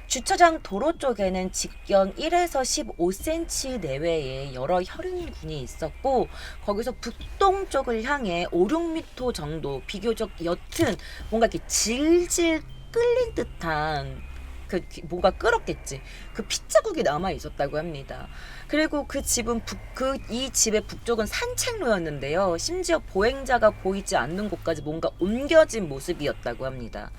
주차장 도로 쪽에는 직경 1에서 15cm 내외의 여러 혈흔군이 있었고 거기서 북동쪽을 향해 5, 6m 정도 비교적 옅은 뭔가 이렇게 질질 끌린 듯한 뭔가 끌었겠지. 그 핏자국이 남아 있었다고 합니다. 그리고 그 집은 이 집의 북쪽은 산책로였는데요. 심지어 보행자가 보이지 않는 곳까지 뭔가 옮겨진 모습이었다고 합니다.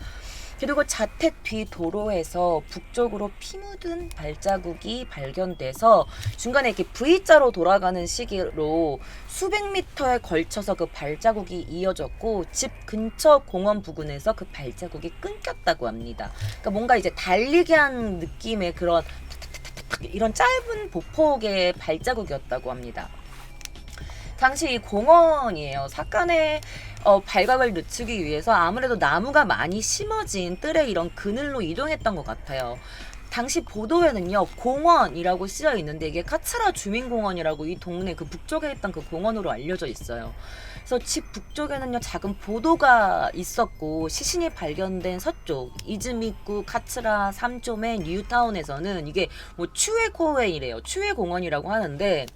그리고 자택 뒤 도로에서 북쪽으로 피 묻은 발자국이 발견돼서 중간에 이렇게 V자로 돌아가는 시기로 수백 미터에 걸쳐서 그 발자국이 이어졌고 집 근처 공원 부근에서 그 발자국이 끊겼다고 합니다. 그러니까 뭔가 이제 달리기 한 느낌의 그런 이런 짧은 보폭의 발자국이었다고 합니다. 당시 이 공원이에요. 사건의 발각을 늦추기 위해서 아무래도 나무가 많이 심어진 뜰에 이런 그늘로 이동했던 것 같아요. 당시 보도에는요 공원이라고 쓰여 있는데 이게 카츠라 주민공원이라고 이 동네 그 북쪽에 있던 그 공원으로 알려져 있어요. 그래서 집 북쪽에는요 작은 보도가 있었고 시신이 발견된 서쪽 이즈미구 카츠라 3조의 뉴타운에서는 이게 뭐 추에코웨이래요. 추에공원이라고 하는데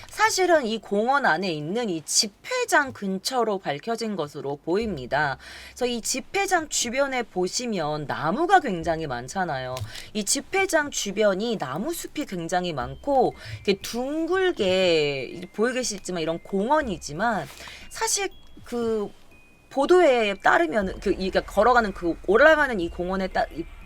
사실은 이 공원 안에 있는 이 집회장 근처로 밝혀진 것으로 보입니다. 그래서 이 집회장 주변에 보시면 나무가 굉장히 많잖아요. 이 집회장 주변이 나무숲이 굉장히 많고 이렇게 둥글게 보이겠지만 이런 공원이지만 사실 그 보도에 따르면 그러니까 걸어가는 그 올라가는 이 공원에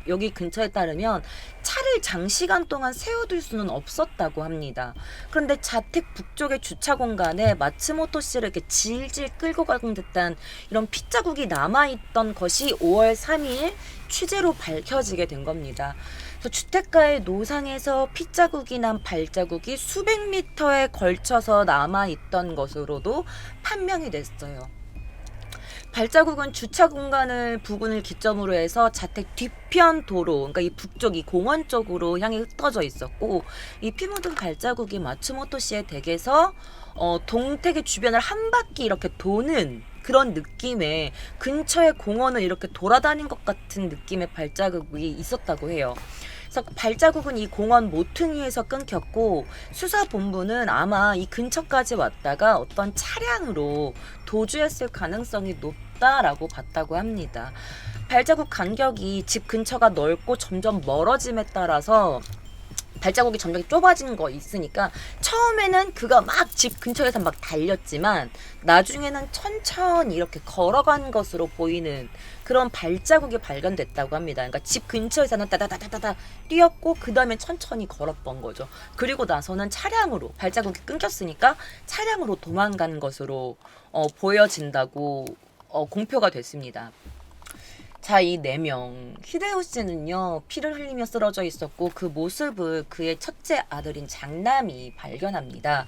여기 근처에 따르면 차를 장시간 동안 세워둘 수는 없었다고 합니다. 그런데 자택 북쪽의 주차 공간에 마츠모토 씨를 이렇게 질질 끌고 가는 듯한 이런 핏자국이 남아있던 것이 5월 3일 취재로 밝혀지게 된 겁니다. 그래서 주택가의 노상에서 핏자국이 난 발자국이 수백 미터에 걸쳐서 남아있던 것으로도 판명이 됐어요. 발자국은 주차 공간을 부근을 기점으로 해서 자택 뒤편 도로, 그러니까 이 북쪽 이 공원 쪽으로 향해 흩어져 있었고 이 피 묻은 발자국이 마츠모토 씨의 댁에서 동택의 주변을 한 바퀴 이렇게 도는 그런 느낌의 근처의 공원을 이렇게 돌아다닌 것 같은 느낌의 발자국이 있었다고 해요. 그래서 발자국은 이 공원 모퉁이에서 끊겼고 수사본부는 아마 이 근처까지 왔다가 어떤 차량으로 도주했을 가능성이 높다라고 봤다고 합니다. 발자국 간격이 집 근처가 넓고 점점 멀어짐에 따라서 발자국이 점점 좁아지는 거 있으니까 처음에는 그가 막 집 근처에서 막 달렸지만 나중에는 천천히 이렇게 걸어간 것으로 보이는 그런 발자국이 발견됐다고 합니다. 그러니까 집 근처에서는 따다다다다다 뛰었고 그 다음에 천천히 걸었던 거죠. 그리고 나서는 차량으로 발자국이 끊겼으니까 차량으로 도망간 것으로 보여진다고 공표가 됐습니다. 자, 이 4명. 히데요시는요, 피를 흘리며 쓰러져 있었고, 그 모습을 그의 첫째 아들인 장남이 발견합니다.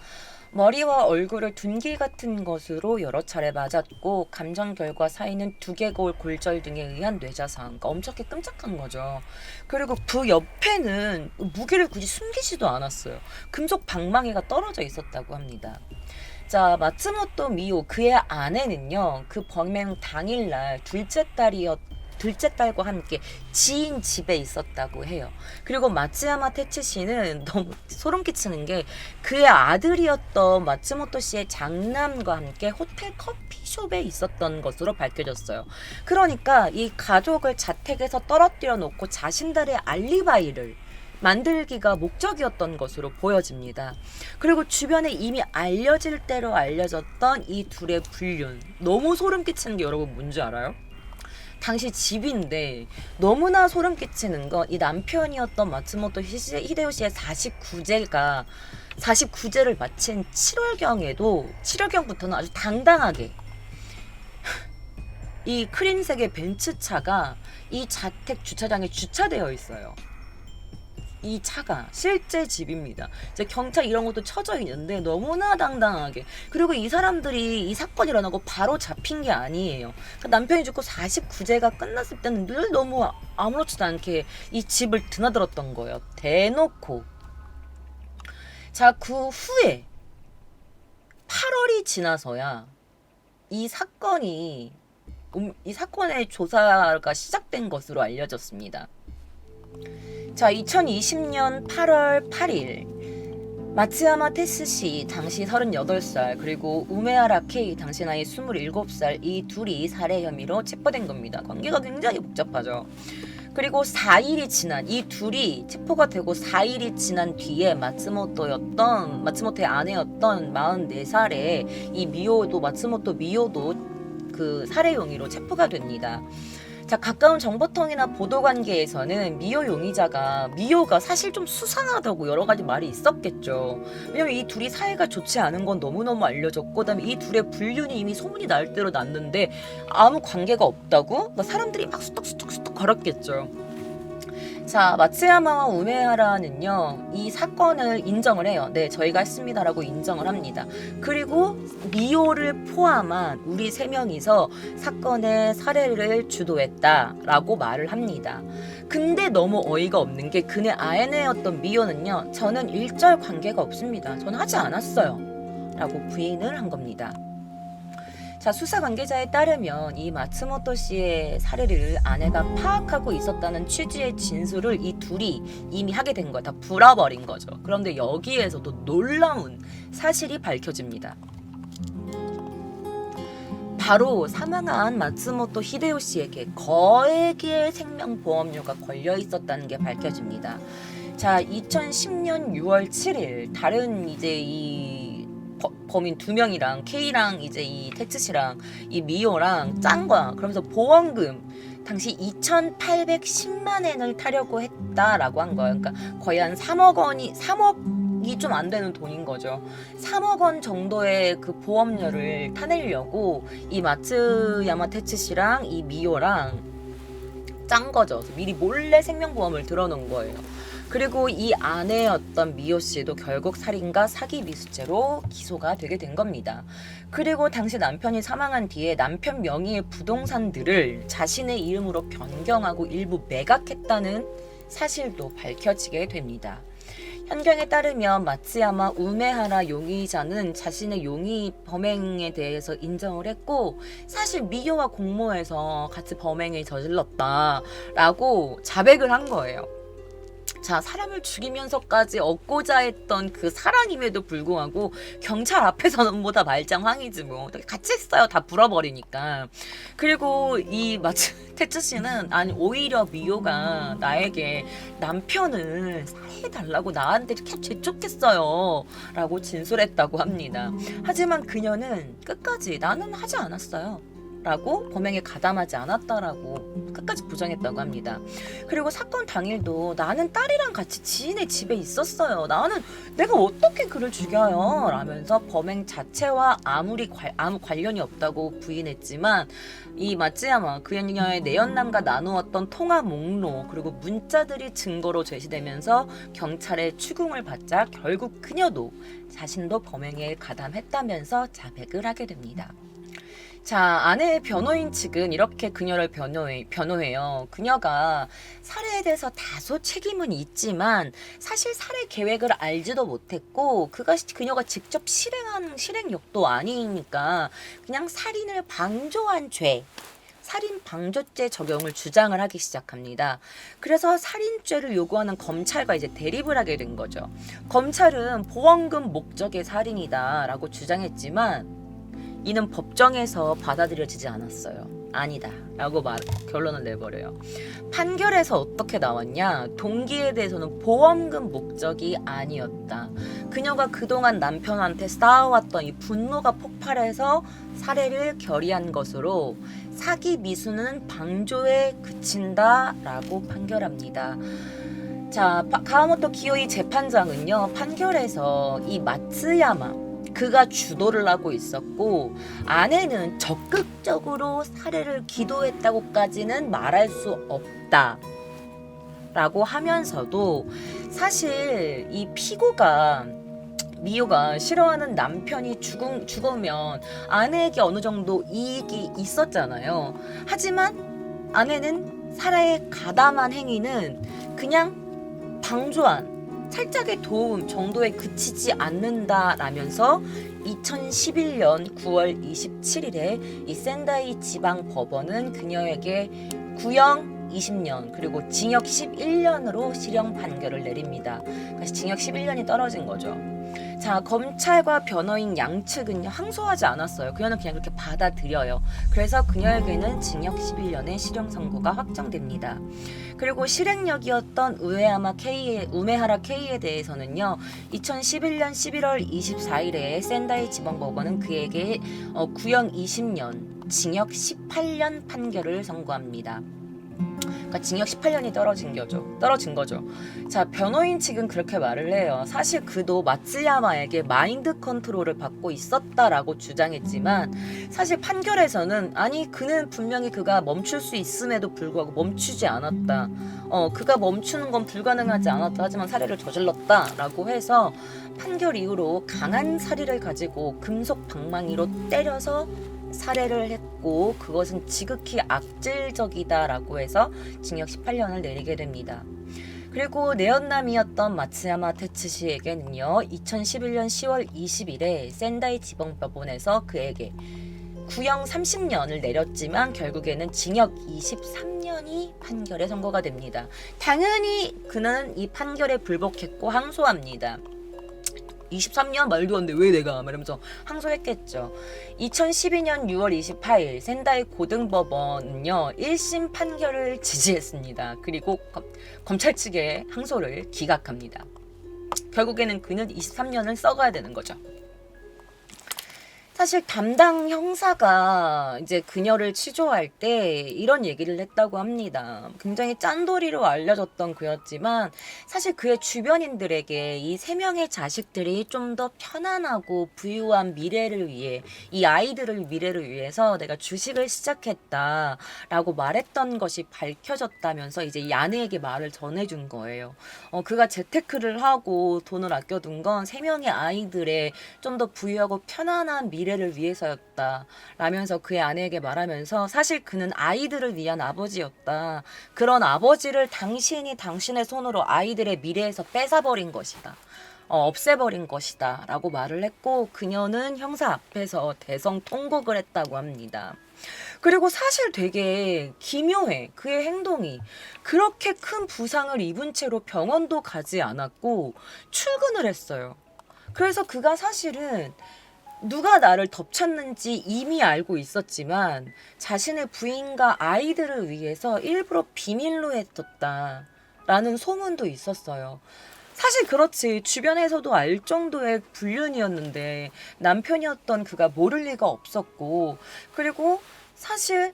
머리와 얼굴을 둔기 같은 것으로 여러 차례 맞았고, 감정 결과 사이는 두개골 골절 등에 의한 뇌자상. 그러니까 엄청 끔찍한 거죠. 그리고 그 옆에는 무기를 굳이 숨기지도 않았어요. 금속 방망이가 떨어져 있었다고 합니다. 자, 마츠모토 미오 그의 아내는요, 그 범행 당일날 둘째 딸과 함께 지인 집에 있었다고 해요. 그리고 마츠야마 테츠 씨는 너무 소름 끼치는 게 그의 아들이었던 마츠모토 씨의 장남과 함께 호텔 커피숍에 있었던 것으로 밝혀졌어요. 그러니까 이 가족을 자택에서 떨어뜨려 놓고 자신들의 알리바이를 만들기가 목적이었던 것으로 보여집니다. 그리고 주변에 이미 알려질 대로 알려졌던 이 둘의 불륜. 너무 소름 끼치는 게 여러분 뭔지 알아요? 당시 집인데 너무나 소름 끼치는 건 이 남편이었던 마츠모토 히데요시의 49제를 마친 7월경부터는 아주 당당하게 이 크림색의 벤츠차가 이 자택 주차장에 주차되어 있어요. 이 차가 실제 집입니다. 이제 경찰 이런 것도 쳐져 있는데 너무나 당당하게. 그리고 이 사람들이 이 사건이 일어나고 바로 잡힌 게 아니에요. 그러니까 남편이 죽고 49제가 끝났을 때는 늘 너무 아무렇지도 않게 이 집을 드나들었던 거예요. 대놓고. 자, 그 후에 8월이 지나서야 이 사건의 조사가 시작된 것으로 알려졌습니다. 자, 2020년 8월 8일 마츠야마 테스시 당시 38살 그리고 우메하라 케이 당시 나이 27살 이 둘이 살해 혐의로 체포된 겁니다. 관계가 굉장히 복잡하죠. 그리고 4일이 지난 이 둘이 체포가 되고 4일이 지난 뒤에 마츠모토의 아내였던 44살의 이 마츠모토 미오도 그 살해 용의로 체포가 됩니다. 자, 가까운 정보통이나 보도관계에서는 미호가 사실 좀 수상하다고 여러 가지 말이 있었겠죠. 왜냐면 이 둘이 사이가 좋지 않은 건 너무너무 알려졌고, 그다음에 이 둘의 불륜이 이미 소문이 날 대로 났는데 아무 관계가 없다고 사람들이 막 수덕수덕 걸었겠죠. 자, 마츠야마와 우메하라는요, 이 사건을 인정을 해요. 네, 저희가 했습니다라고 인정을 합니다. 그리고 미호를 포함한 우리 3명이서 사건의 살해를 주도했다라고 말을 합니다. 근데 너무 어이가 없는 게 그네 아내였던 미호는요, 저는 일절 관계가 없습니다. 저는 하지 않았어요. 라고 부인을 한 겁니다. 자, 수사 관계자에 따르면 이 마츠모토 씨의 살해를 아내가 파악하고 있었다는 취지의 진술을 이 둘이 이미 하게 된 거야. 다 불어버린 거죠. 그런데 여기에서도 놀라운 사실이 밝혀집니다. 바로 사망한 마츠모토 히데요 씨에게 거액의 생명보험료가 걸려 있었다는 게 밝혀집니다. 자, 2010년 6월 7일 다른 이제 이 범인 2명이랑 K랑 이제 이 테츠시랑 이 미호랑 짠 거야. 그러면서 보험금 당시 2,810만 엔을 타려고 했다라고 한 거예요. 그러니까 거의 한 3억이 좀 안 되는 돈인 거죠. 3억 원 정도의 그 보험료를 타내려고 이 마츠야마 테츠시랑 이 미호랑 짠 거죠. 미리 몰래 생명보험을 들어놓은 거예요. 그리고 이 아내였던 미호 씨도 결국 살인과 사기 미수죄로 기소가 되게 된 겁니다. 그리고 당시 남편이 사망한 뒤에 남편 명의의 부동산들을 자신의 이름으로 변경하고 일부 매각했다는 사실도 밝혀지게 됩니다. 현경에 따르면 마츠야마 우메하라 용의자는 자신의 용의 범행에 대해서 인정을 했고, 사실 미호와 공모해서 같이 범행을 저질렀다라고 자백을 한 거예요. 자, 사람을 죽이면서까지 얻고자 했던 그 사랑임에도 불구하고 경찰 앞에서는 뭐다 말짱황이지 뭐. 같이 했어요. 다 불어버리니까. 그리고 이 테츠 씨는 아니 오히려 미호가 나에게 남편을 살해해달라고 나한테 이렇게 재촉했어요 라고 진술했다고 합니다. 하지만 그녀는 끝까지 나는 하지 않았어요 라고 범행에 가담하지 않았다라고 끝까지 부정했다고 합니다. 그리고 사건 당일도 나는 딸이랑 같이 지인의 집에 있었어요. 내가 어떻게 그를 죽여요? 라면서 범행 자체와 아무 관련이 없다고 부인했지만 이 마츠야마 그녀의 내연남과 나누었던 통화 목록 그리고 문자들이 증거로 제시되면서 경찰의 추궁을 받자 결국 그녀도 자신도 범행에 가담했다면서 자백을 하게 됩니다. 자, 아내의 변호인 측은 이렇게 그녀를 변호해요. 그녀가 살해에 대해서 다소 책임은 있지만 사실 살해 계획을 알지도 못했고 그녀가 직접 실행한 실행력도 아니니까 그냥 살인을 방조한 죄, 살인 방조죄 적용을 주장을 하기 시작합니다. 그래서 살인죄를 요구하는 검찰과 이제 대립을 하게 된 거죠. 검찰은 보험금 목적의 살인이다라고 주장했지만 이는 법정에서 받아들여지지 않았어요. 아니다 라고 결론을 내버려요. 판결에서 어떻게 나왔냐? 동기에 대해서는 보험금 목적이 아니었다. 그녀가 그동안 남편한테 쌓아왔던 이 분노가 폭발해서 살해를 결의한 것으로 사기 미수는 방조에 그친다 라고 판결합니다. 자, 가와모토 기요이 재판장은요, 판결에서 이 마츠야마 그가 주도를 하고 있었고 아내는 적극적으로 살해를 기도했다고까지는 말할 수 없다 라고 하면서도 사실 이 미호가 싫어하는 남편이 죽으면 아내에게 어느 정도 이익이 있었잖아요. 하지만 아내는 살해에 가담한 행위는 그냥 방조한 살짝의 도움 정도에 그치지 않는다라면서 2011년 9월 27일에 이 센다이 지방 법원은 그녀에게 구형 20년 그리고 징역 11년으로 실형 판결을 내립니다. 그래서 징역 11년이 떨어진 거죠. 자, 검찰과 변호인 양측은 항소하지 않았어요. 그녀는 그냥 그렇게 받아들여요. 그래서 그녀에게는 징역 11년의 실형 선고가 확정됩니다. 그리고 실행력이었던 우메하라 K에 대해서는요, 2011년 11월 24일에 센다이 지방법원은 그에게 구형 20년, 징역 18년 판결을 선고합니다. 그러니까 징역 18년이 떨어진 거죠. 자, 변호인 측은 그렇게 말을 해요. 사실 그도 마츠야마에게 마인드 컨트롤을 받고 있었다라고 주장했지만 사실 판결에서는 아니 그는 분명히 그가 멈출 수 있음에도 불구하고 멈추지 않았다. 그가 멈추는 건 불가능하지 않았다. 하지만 살해를 저질렀다라고 해서 판결 이후로 강한 사리를 가지고 금속 방망이로 때려서 살해를 했고 그것은 지극히 악질적이다라고 해서 징역 18년을 내리게 됩니다. 그리고 내연남이었던 마츠야마 테츠시에게는요, 2011년 10월 20일에 센다이 지방법원에서 그에게 구형 30년을 내렸지만 결국에는 징역 23년이 판결에 선고가 됩니다. 당연히 그는 이 판결에 불복했고 항소합니다. 23년 말도 안 돼 왜 내가 말하면서 항소했겠죠. 2012년 6월 28일 센다이 고등법원은요 1심 판결을 지지했습니다. 그리고 검찰 측의 항소를 기각합니다. 결국에는 그는 23년을 써가야 되는 거죠. 사실 담당 형사가 이제 그녀를 취조할 때 이런 얘기를 했다고 합니다. 굉장히 짠돌이로 알려졌던 그였지만 사실 그의 주변인들에게 이 3명의 자식들이 좀 더 편안하고 부유한 미래를 위해 이 아이들을 미래를 위해서 내가 주식을 시작했다라고 말했던 것이 밝혀졌다면서 이제 이 아내에게 말을 전해준 거예요. 그가 재테크를 하고 돈을 아껴둔 건 3명의 아이들의 좀 더 부유하고 편안한 미래를 위해서였다 라면서 그의 아내에게 말하면서 사실 그는 아이들을 위한 아버지였다. 그런 아버지를 당신이 당신의 손으로 아이들의 미래에서 뺏어버린 것이다. 없애버린 것이다 라고 말을 했고 그녀는 형사 앞에서 대성통곡을 했다고 합니다. 그리고 사실 되게 기묘해. 그의 행동이 그렇게 큰 부상을 입은 채로 병원도 가지 않았고 출근을 했어요. 그래서 그가 사실은 누가 나를 덮쳤는지 이미 알고 있었지만 자신의 부인과 아이들을 위해서 일부러 비밀로 했었다라는 소문도 있었어요. 사실 그렇지. 주변에서도 알 정도의 불륜이었는데 남편이었던 그가 모를 리가 없었고 그리고 사실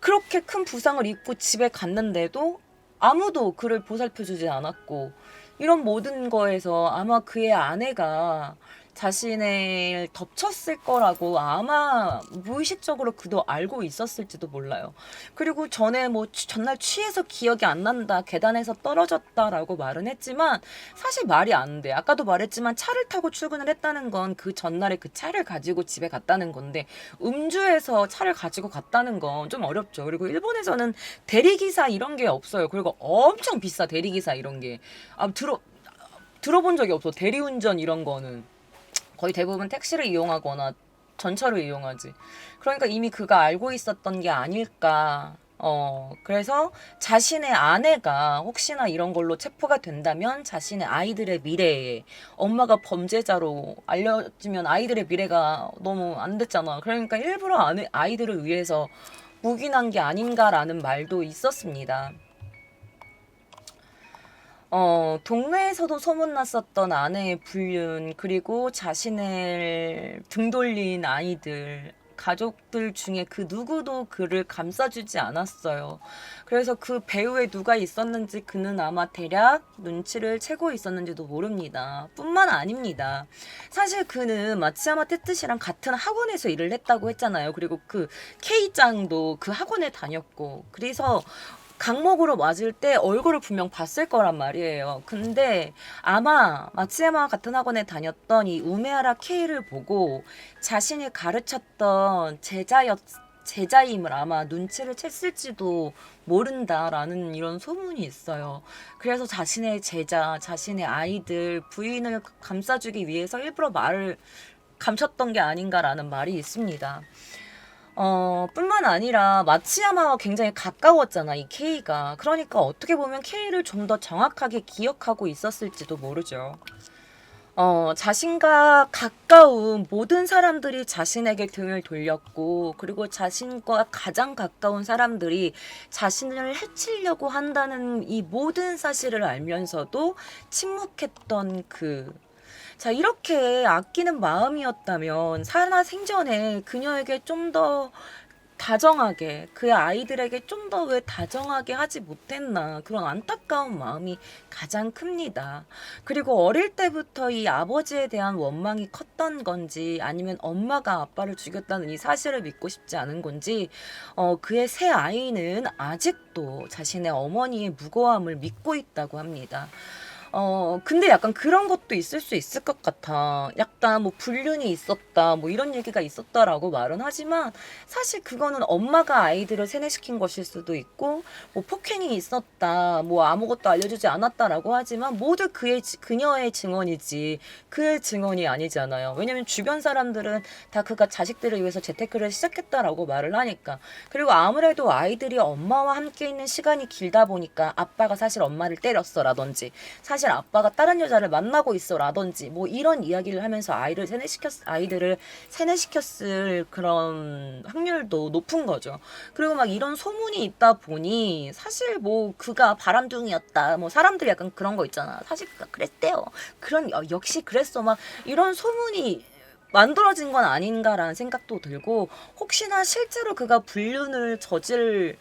그렇게 큰 부상을 입고 집에 갔는데도 아무도 그를 보살펴주지 않았고 이런 모든 거에서 아마 그의 아내가 자신을 덮쳤을 거라고 아마 무의식적으로 그도 알고 있었을지도 몰라요. 그리고 전에 전날 취해서 기억이 안 난다, 계단에서 떨어졌다라고 말은 했지만 사실 말이 안 돼. 아까도 말했지만 차를 타고 출근을 했다는 건 그 전날에 그 차를 가지고 집에 갔다는 건데 음주해서 차를 가지고 갔다는 건 좀 어렵죠. 그리고 일본에서는 대리기사 이런 게 없어요. 그리고 엄청 비싸 대리기사 이런 게. 들어본 적이 없어. 대리운전 이런 거는. 거의 대부분 택시를 이용하거나 전철을 이용하지. 그러니까 이미 그가 알고 있었던 게 아닐까. 그래서 자신의 아내가 혹시나 이런 걸로 체포가 된다면 자신의 아이들의 미래에 엄마가 범죄자로 알려지면 아이들의 미래가 너무 안 됐잖아. 그러니까 일부러 아이들을 위해서 묵인한 게 아닌가라는 말도 있었습니다. 동네에서도 소문났었던 아내의 불륜, 그리고 자신을 등 돌린 아이들, 가족들 중에 그 누구도 그를 감싸주지 않았어요. 그래서 그 배후에 누가 있었는지 그는 아마 대략 눈치를 채고 있었는지도 모릅니다. 뿐만 아닙니다. 사실 그는 마츠야마 테츠시랑 같은 학원에서 일을 했다고 했잖아요. 그리고 그 K짱도 그 학원에 다녔고, 그래서 강목으로 맞을 때 얼굴을 분명 봤을 거란 말이에요. 근데 아마 마츠야마와 같은 학원에 다녔던 이 우메하라 K를 보고 자신이 가르쳤던 제자임을 아마 눈치를 챘을지도 모른다라는 이런 소문이 있어요. 그래서 자신의 제자, 자신의 아이들, 부인을 감싸주기 위해서 일부러 말을 감췄던 게 아닌가라는 말이 있습니다. 뿐만 아니라 마츠야마와 굉장히 가까웠잖아, 이 K가. 그러니까 어떻게 보면 K를 좀 더 정확하게 기억하고 있었을지도 모르죠. 자신과 가까운 모든 사람들이 자신에게 등을 돌렸고, 그리고 자신과 가장 가까운 사람들이 자신을 해치려고 한다는 이 모든 사실을 알면서도 침묵했던 자, 이렇게 아끼는 마음이었다면 살아생전에 그녀에게 좀 더 다정하게, 그의 아이들에게 좀 더 왜 다정하게 하지 못했나, 그런 안타까운 마음이 가장 큽니다. 그리고 어릴 때부터 이 아버지에 대한 원망이 컸던 건지, 아니면 엄마가 아빠를 죽였다는 이 사실을 믿고 싶지 않은 건지, 그의 새 아이는 아직도 자신의 어머니의 무고함을 믿고 있다고 합니다. 근데 약간 그런 것도 있을 수 있을 것 같아. 약간 뭐 불륜이 있었다, 뭐 이런 얘기가 있었다라고 말은 하지만 사실 그거는 엄마가 아이들을 세뇌시킨 것일 수도 있고, 뭐 폭행이 있었다, 뭐 아무것도 알려주지 않았다라고 하지만 모두 그녀의 증언이지 그의 증언이 아니잖아요. 왜냐면 주변 사람들은 다 그가 자식들을 위해서 재테크를 시작했다라고 말을 하니까. 그리고 아무래도 아이들이 엄마와 함께 있는 시간이 길다 보니까 아빠가 사실 엄마를 때렸어라든지, 사실 아빠가 다른 여자를 만나고 있어라든지, 뭐 이런 이야기를 하면서 아이들을 세뇌시켰을 그런 확률도 높은 거죠. 그리고 막 이런 소문이 있다 보니 사실 뭐 그가 바람둥이였다, 뭐 사람들이 약간 그런 거 있잖아, 사실 그가 그랬대요, 그런 역시 그랬어, 막 이런 소문이 만들어진 건 아닌가라는 생각도 들고, 혹시나 실제로 그가 불륜을 저질렀다고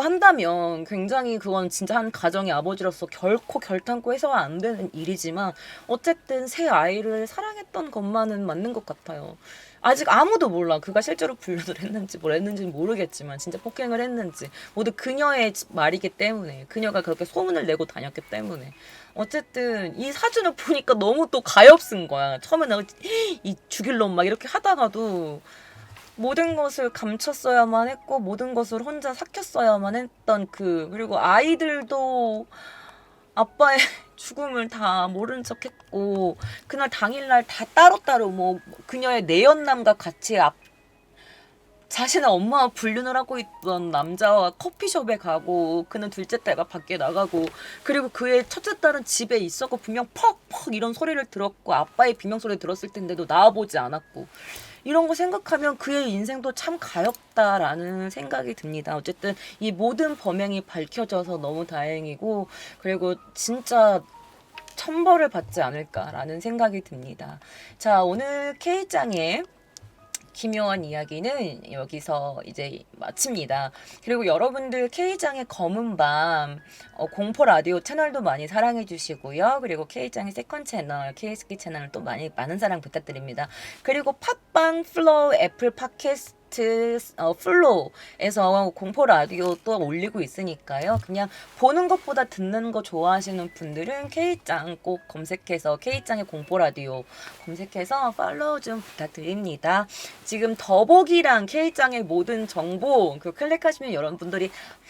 한다면 굉장히 그건 진짜 한 가정의 아버지로서 결코 결탄코 해서는 안 되는 일이지만, 어쨌든 새 아이를 사랑했던 것만은 맞는 것 같아요. 아직 아무도 몰라, 그가 실제로 불륜을 했는지 뭘 했는지는 모르겠지만, 진짜 폭행을 했는지 모두 그녀의 말이기 때문에, 그녀가 그렇게 소문을 내고 다녔기 때문에. 어쨌든 이 사진을 보니까 너무 또 가엾은 거야. 처음에 내가 이 죽일 놈 막 이렇게 하다가도 모든 것을 감췄어야만 했고, 모든 것을 혼자 삭혔어야만 했던 그리고 아이들도 아빠의 죽음을 다 모른 척 했고, 그날 당일날 다 따로따로 뭐 그녀의 내연남과 같이 자신의 엄마와 불륜을 하고 있던 남자와 커피숍에 가고, 그는 둘째 딸과 밖에 나가고, 그리고 그의 첫째 딸은 집에 있었고 분명 퍽퍽 이런 소리를 들었고 아빠의 비명소리를 들었을 텐데도 나와보지 않았고, 이런 거 생각하면 그의 인생도 참 가엾다라는 생각이 듭니다. 어쨌든 이 모든 범행이 밝혀져서 너무 다행이고, 그리고 진짜 천벌을 받지 않을까라는 생각이 듭니다. 자, 오늘 K장의 기묘한 이야기는 여기서 이제 마칩니다. 그리고 여러분들 K장의 검은 밤 공포 라디오 채널도 많이 사랑해 주시고요. 그리고 K장의 세컨 채널, K스키 채널을 또 많은 사랑 부탁드립니다. 그리고 팟빵, 플로우, 애플 팟캐스트, 플로에서 공포 라디오 또 올리고 있으니까요. 그냥 보는 것보다 듣는 거 좋아하시는 분들은 K짱 꼭 검색해서, K짱의 공포 라디오 검색해서 팔로우 좀 부탁드립니다. 지금 더보기랑 K짱의 모든 정보 클릭하시면 여러분들이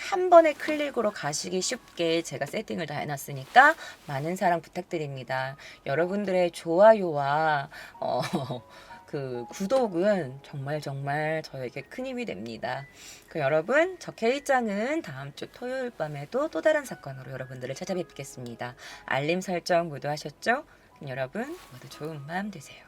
한 번에 클릭으로 가시기 쉽게 제가 세팅을 다 해놨으니까 많은 사랑 부탁드립니다. 여러분들의 좋아요와 구독은 정말 정말 저에게 큰 힘이 됩니다. 여러분, 저 K짱은 다음 주 토요일 밤에도 또 다른 사건으로 여러분들을 찾아뵙겠습니다. 알림 설정 모두 하셨죠? 여러분 모두 좋은 밤 되세요.